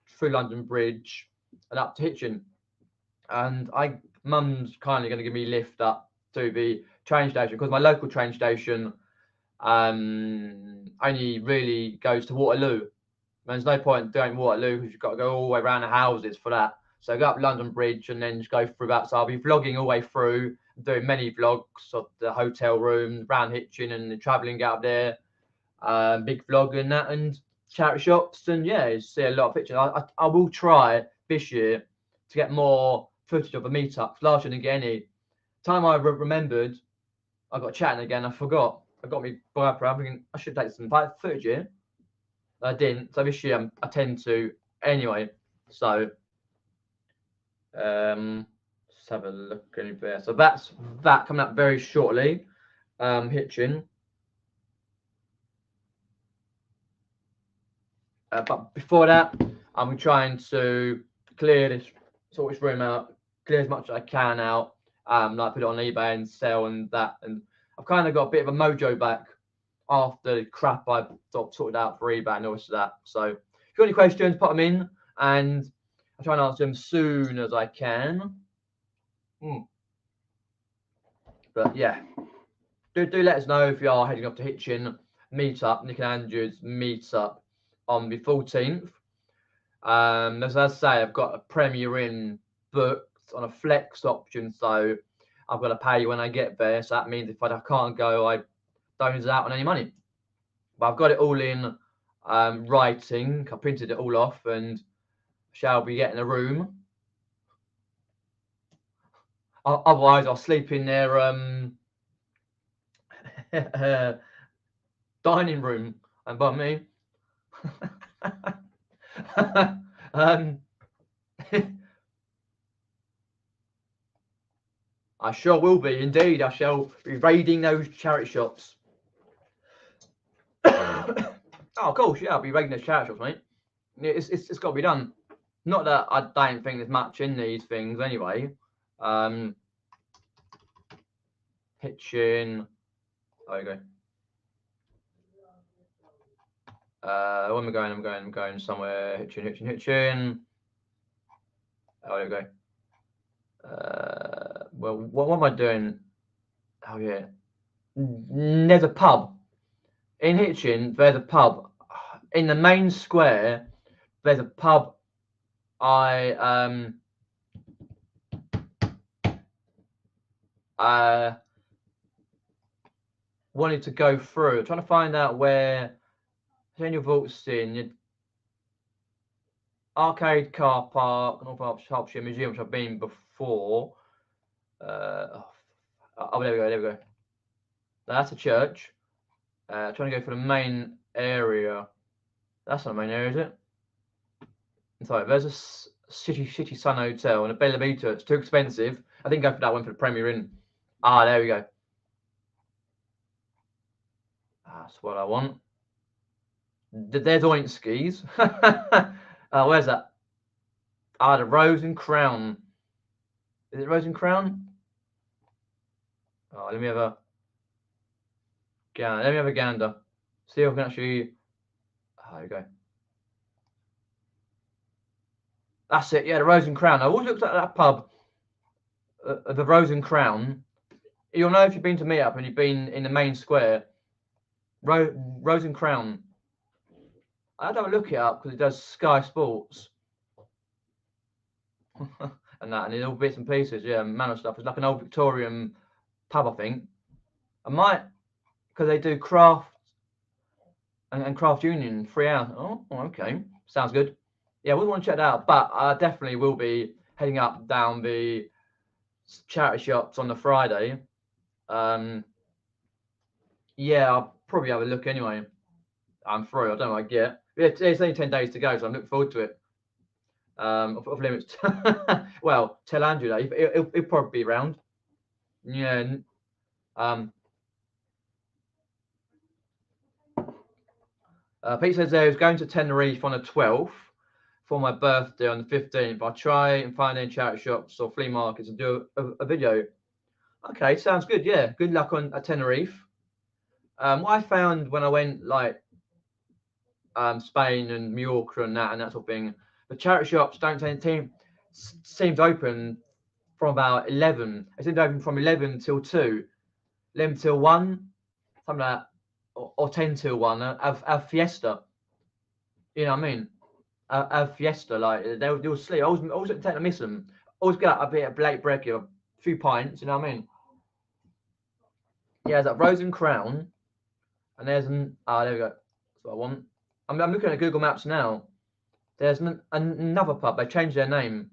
through London Bridge and up to Hitchin. And Mum's kindly going to give me a lift up to the train station because my local train station only really goes to Waterloo. There's no point doing Waterloo because you've got to go all the way around the houses for that. So go up London Bridge and then just go through that. So I'll be vlogging all the way through, doing many vlogs of the hotel room, round Hitchin and the travelling out there, big vlog and that, and charity shops, and yeah, see a lot of pictures. I will try this year to get more footage of the meetups. Last year I didn't get any. Time I remembered, I got chatting again. I forgot. I got me by up. I'm thinking I should take some footage here. I didn't. So this year I tend to anyway. So let's have a look in there. So that's that coming up very shortly. Hitchin. But before that, I'm trying to sort this room out, clear as much as I can out. Like put it on eBay and sell and that. And I've kind of got a bit of a mojo back after the crap I sorted out for eBay and all of that. So if you've got any questions, put them in, and I'll try and answer them soon as I can. But yeah, do let us know if you are heading up to Hitchin meetup, Nick and Andrew's meetup on the 14th. As I say, I've got a Premier Inn booked on a flex option, so I've got to pay when I get there. So that means if I can't go, I don't lose out on any money. But I've got it all in writing. I printed it all off and shall be getting a room. Otherwise, I'll sleep in their dining room. And by me, I sure will be. Indeed, I shall be raiding those charity shops. Oh, of course, yeah, I'll be raiding those charity shops, mate. It's got to be done. Not that I don't think there's much in these things anyway. Hitchin. There you go. Where am I going? I'm going somewhere. Hitchin. Oh, there you go. Well, what am I doing? Oh yeah. There's a pub in Hitchin. There's a pub in the main square. There's a pub. I wanted to go through. I'm trying to find out where Daniel Vault's in. Arcade car park, North Hertfordshire Museum, which I've been before. Oh, there we go. That's a church. Trying to go for the main area. That's not the main area, is it? Sorry, there's a City Sun Hotel and a Bella Vita. It's too expensive. I didn't go for that one for the Premier Inn. Ah, there we go. That's what I want. There's Oink skis. Where's that? Ah, the Rose and Crown. Is it Rose and Crown? Oh, let me have a gander. Let me have a gander. See if I can actually. Oh, there you go. That's it. Yeah, the Rose and Crown. I always looked at that pub, the Rose and Crown. You'll know if you've been to meet up and you've been in the main square. Rose and Crown. I had to have a look it up because it does Sky Sports. And that, and in all bits and pieces, yeah, manor stuff. It's like an old Victorian pub, I think. I might, because they do craft and craft union 3 hours. Oh, okay, sounds good. Yeah, we want to check that out, but I definitely will be heading up down the charity shops on the Friday. Yeah, I'll probably have a look anyway. I'm free. I don't know what I get. Yeah, it's only 10 days to go, so I'm looking forward to it. Off limits. Well, tell Andrew that he'll probably be around. Yeah. Pete says there he was going to Tenerife on the 12th for my birthday on the 15th. I'll try and find any charity shops or flea markets and do a video. Okay, sounds good. Yeah, good luck at Tenerife. What I found when I went like Spain and Mallorca and that sort of thing, the charity shops don't seem to open from about 11. They seem to open from 11 till 2, 11 till 1, something like that, or 10 till 1. Have fiesta. You know what I mean? Have fiesta, like they'll sleep. I always take to miss them. Always get a bit of late break, a few pints. You know what I mean? Yeah, there's that Rose and Crown, and there's there we go. That's what I want. I'm looking at Google Maps now. There's another pub. They changed their name.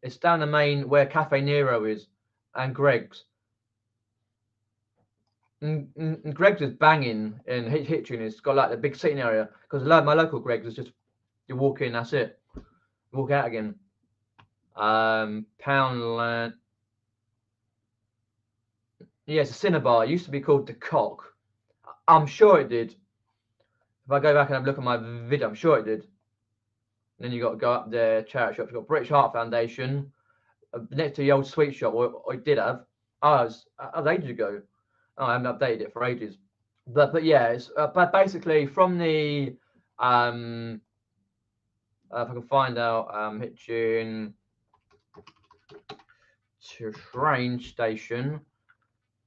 It's down the main where Cafe Nero is, and Greg's. And Greg's is banging in Hitchin. It's got like the big seating area because my local Greg's is just you walk in, that's it. Walk out again. Poundland. Yeah, it's a Cinnabar. It used to be called the Cock. I'm sure it did. If I go back and have a look at my video, I'm sure it did. And then you got to go up there, charity shops. You've got British Heart Foundation next to the old sweet shop, or it did have. Oh, it was ages ago. Oh, I haven't updated it for ages. But yeah, it's but basically from the if I can find out Hitchin train station.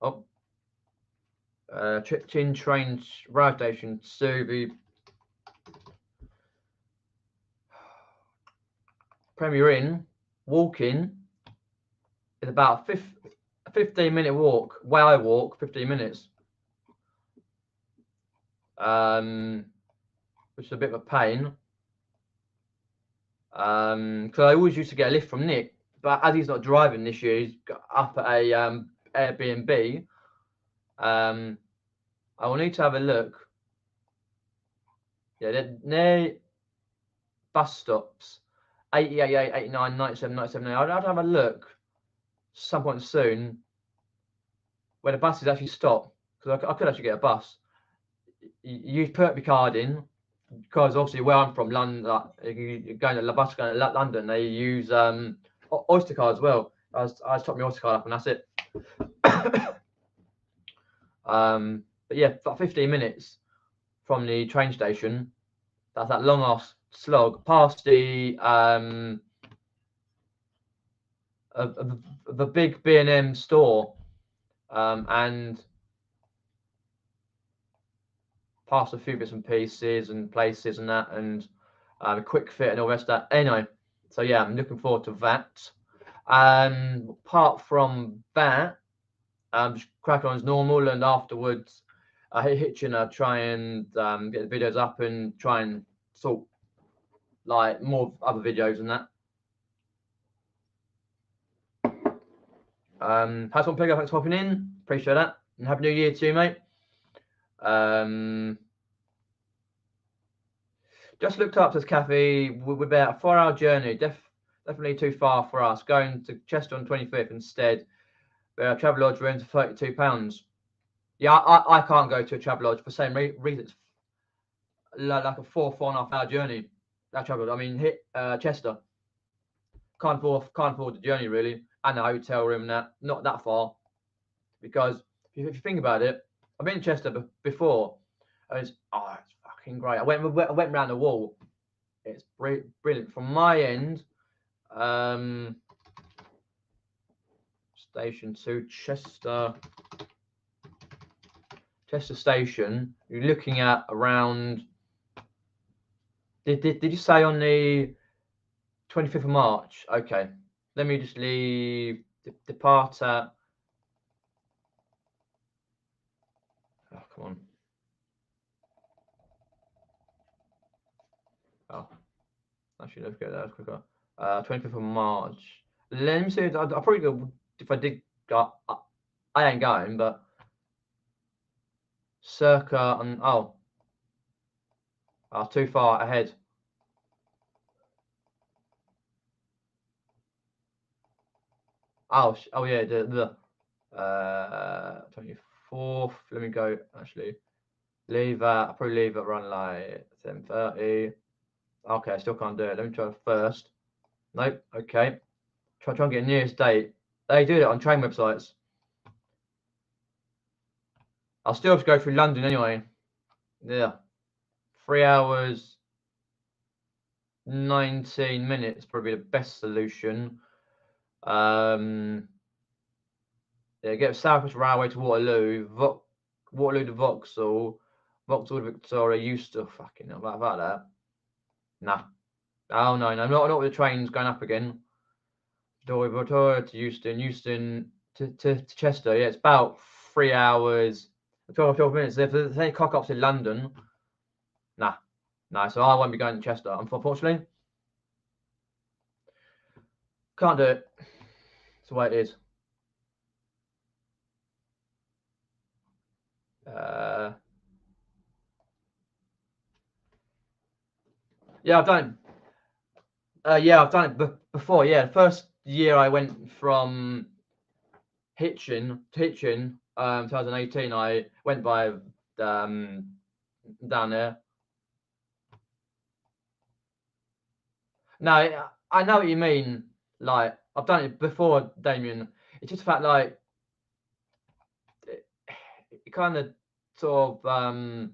Oh, Hitchin train rail station to the Premier Inn. Walking is about a 15-minute walk. Well, I walk 15 minutes. Which is a bit of a pain. Because I always used to get a lift from Nick, but as he's not driving this year, he's got up at a Airbnb. I will need to have a look. Yeah, they're bus stops. 80, 88, 89, 97, 97. I'd have to have a look some point soon where the buses actually stop, because I could actually get a bus. You put my card in, because obviously where I'm from, London, you're going to the bus going to London, they use Oyster card as well. I just top my Oyster card up and that's it. But yeah, about 15 minutes from the train station. That's that long ass slog past the big B&M store, and past a few bits and pieces and places and that, and a quick fit and all the rest of that. Anyway, so yeah, I'm looking forward to that. Apart from that, just crack on as normal, and afterwards I hit Hitchin. I try and get the videos up and try and sort like more other videos and that. Has one pickup, thanks for popping in. Appreciate that. And happy New Year to you, mate. Just looked up this cafe. We're about a 4-hour journey. Definitely too far for us. Going to Chester on 25th instead. Travel lodge rooms are £32. Yeah, I can't go to a travel lodge for the same reason. It's like a 4.5 hour journey. That travel. I mean, hit Chester. Can't afford the journey really, and the hotel room and that. Not that far, because if you think about it, I've been in Chester before. And it's fucking great. I went around the wall. It's brilliant from my end. Station to Chester Station. You're looking at around. Did you say on the 25th of March? Okay, let me just leave. Depart at. Oh, come on. Oh, actually, let's get that quicker. 25th of March. Let me see. I'll probably go if I did go. I ain't going, but circa on. Too far ahead. Oh yeah, the 24th. Let me go. Actually, leave at. I'll probably leave at around like 10:30. Okay, I still can't do it. Let me try first. Nope. Okay. Try and get a nearest date. They do it on train websites. I'll still have to go through London anyway. Yeah. 3 hours, 19 minutes, probably the best solution. Yeah, get South West Railway to Waterloo, Waterloo to Vauxhall, Vauxhall to Victoria. Used to fucking know about that. Nah. Oh no, not with the trains going up again. Victoria to Euston, Euston to Chester. Yeah, it's about 3 hours, 12 minutes. If there's any cock-ups in London, nah. So I won't be going to Chester, unfortunately. Can't do it. It's the way it is. Yeah, I've done it. Yeah, I've done it before. Yeah, the first year I went from Hitchin to Hitchin, 2018. I went by down there. No, I know what you mean. Like, I've done it before, Damien. It's just the fact, like, it kind of sort of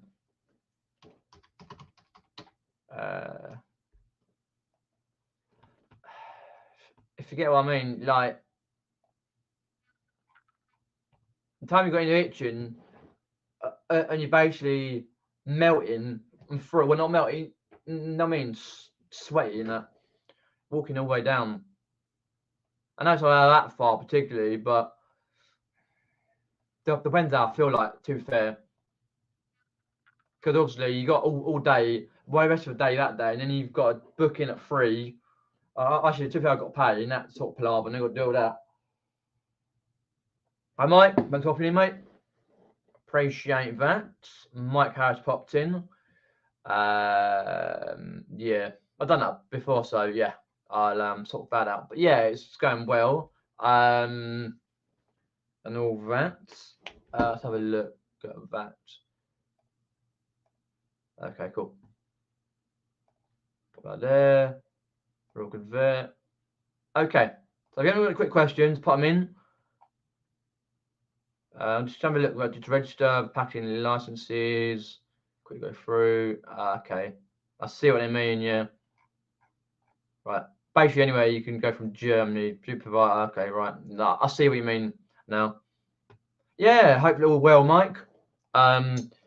if you get what I mean, like, the time you got into Hitchin, and you're basically melting and through. Well, not melting. I mean, sweating. Walking all the way down. I know it's not that far particularly, but the Wednesday I feel like, to be fair, because obviously you got all day, well, the rest of the day that day, and then you've got to book in at 3. Actually, to be fair, I've got to pay, and that sort of palaver, and I've got to do all that. Hi, Mike. Thanks for hopping in, mate. Appreciate that. Mike Harris popped in. Yeah, I've done that before, so yeah, I'll sort that out. But yeah, it's going well. And all that. Let's have a look at that. Okay, cool. Put that there. Real good there. Okay, so if you have any quick questions, put them in. Just have a look to register, packaging licenses. Quickly go through. Okay, I see what they mean. Yeah. Right. Basically, anyway, you can go from Germany to provide. Okay, right. No, I see what you mean now. Yeah, hopefully all well, Mike.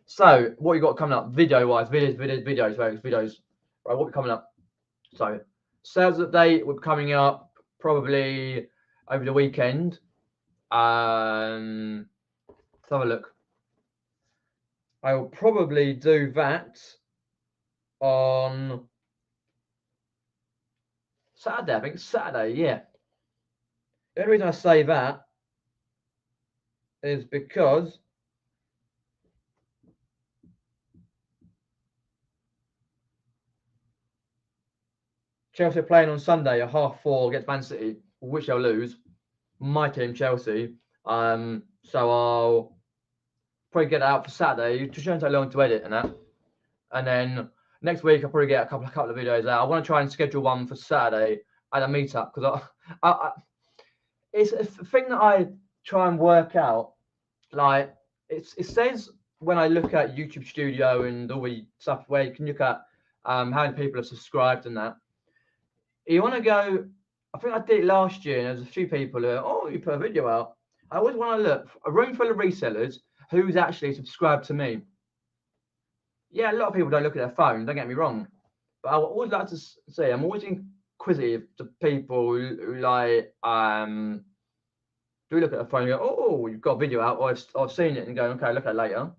So what you got coming up, video-wise, videos, folks, videos. Right, what we coming up? So sales update will be coming up probably over the weekend. Let's have a look. I will probably do that on Saturday. I think Saturday. Yeah. The only reason I say that is because Chelsea are playing on Sunday at 4:30 against Man City, which they'll lose. My team, Chelsea. So I'll probably get it out for Saturday. It shouldn't take long to edit and that. And then next week I'll probably get a couple of videos out. I want to try and schedule one for Saturday at a meetup because it's a thing that I try and work out. Like it says when I look at YouTube Studio and all the stuff where you can look at how many people have subscribed and that. You want to go. I think I did it last year, and there's a few people who are, oh, you put a video out. I always want to look a room full of resellers who's actually subscribed to me. Yeah, a lot of people don't look at their phone. Don't get me wrong, but I always like to say I'm always inquisitive to people who like do look at their phone and go, oh, you've got a video out, or I've seen it, and go, okay, look at it later.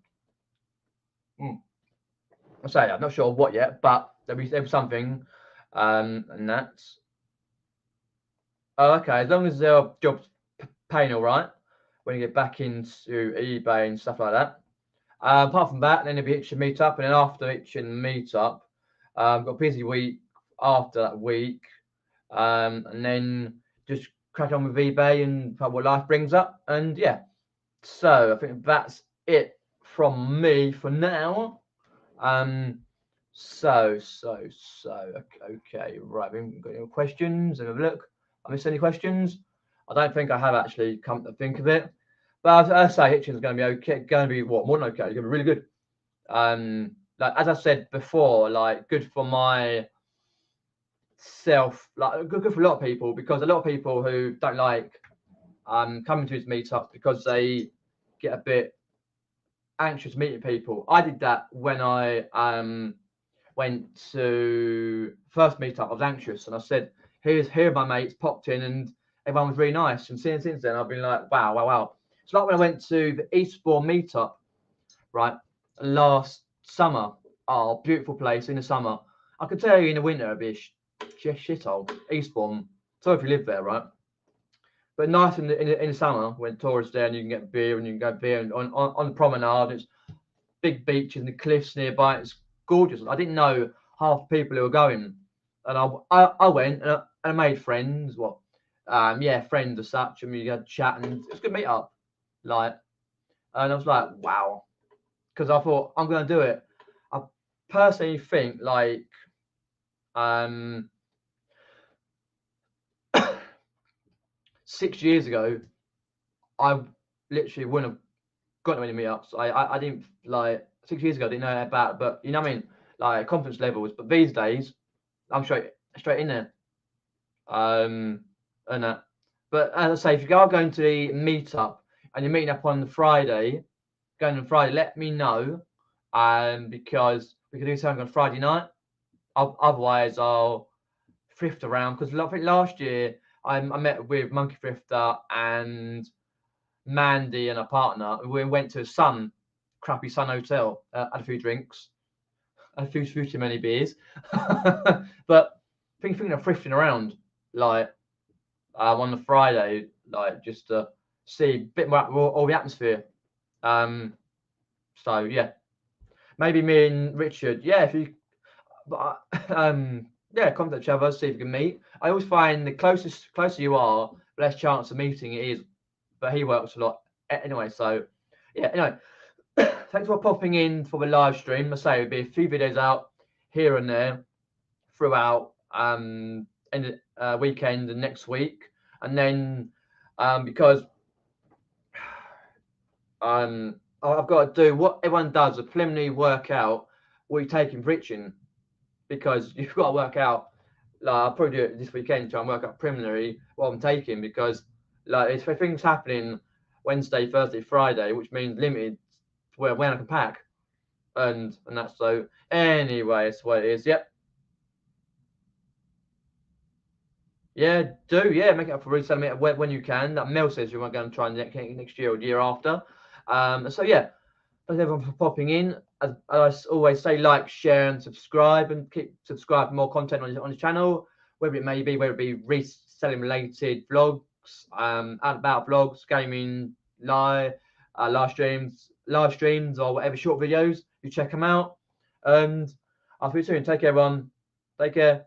I say I'm not sure what yet, but there'll be something, and that's okay. As long as their job's paying all right when you get back into eBay and stuff like that. Apart from that, then there'll be Itching Meetup, and then after Itching Meetup, got a busy week after that week, and then just crack on with eBay and what life brings up, and yeah. So I think that's it from me for now. So okay, right. We've got any questions? And have a look. I missed any questions? I don't think I have actually come to think of it. But as I say, Hitching's going to be okay. Going to be what, more than okay. It's going to be really good. Like as I said before, like good for my self, like good for a lot of people, because a lot of people who don't like coming to his meetups because they get a bit anxious meeting people. I did that when I went to first meetup. I was anxious, and I said, here are my mates, popped in, and everyone was really nice. And since then, I've been like, wow. It's like when I went to the Eastbourne meetup, right, last summer. Oh, beautiful place in the summer. I could tell you in the winter it'd be a shithole. Eastbourne. Sorry if you live there, right? But nice in the summer when tourists there, and you can get beer, and you can go beer and on the promenade. It's big beaches and the cliffs nearby. It's gorgeous. I didn't know half the people who were going, and I went and I made friends. Friends as such. I mean, you had a chat, and it's a good meet up. Like, and I was like, wow, because I thought I'm going to do it. I personally think like 6 years ago, I literally wouldn't have got any meetups. I didn't, like 6 years ago I didn't know about it, but you know what I mean, like confidence levels. But these days I'm straight in there. And that. But as I say, if you are going to the meetup and you're meeting up on the Friday, let me know. Because we can do something on Friday night. Otherwise I'll thrift around, because I think last year I met with Monkey Thrifter and Mandy and a partner. We went to a crappy Sun hotel, had a few drinks, had a few too many beers. But thinking of thrifting around, like on the Friday, like just to see a bit more all the atmosphere. So yeah, maybe me and Richard, yeah, if you, contact each other, see if you can meet. I always find the closer you are, the less chance of meeting it is. But he works a lot anyway, so yeah. Anyway, thanks for popping in for the live stream. I say there'll be a few videos out here and there throughout in the weekend and next week, and then because I've got to do what everyone does, a preliminary workout, what you're taking for itching, because you've got to work out. Like I'll probably do it this weekend, try and work out preliminary what I'm taking, because like if things happening Wednesday, Thursday, Friday, which means limited to when I can pack, and that's so. Anyway, it's what it is. Yep. Yeah, make it up for reselling it when you can. That Mel says you might go and try next year or the year after. So yeah, thanks everyone for popping in. As I always say, like, share, and subscribe, and keep subscribing for more content on the channel, whether it be reselling related vlogs, out about vlogs, gaming, live streams, or whatever short videos. You check them out, and I'll see you soon. Take care, everyone. Take care.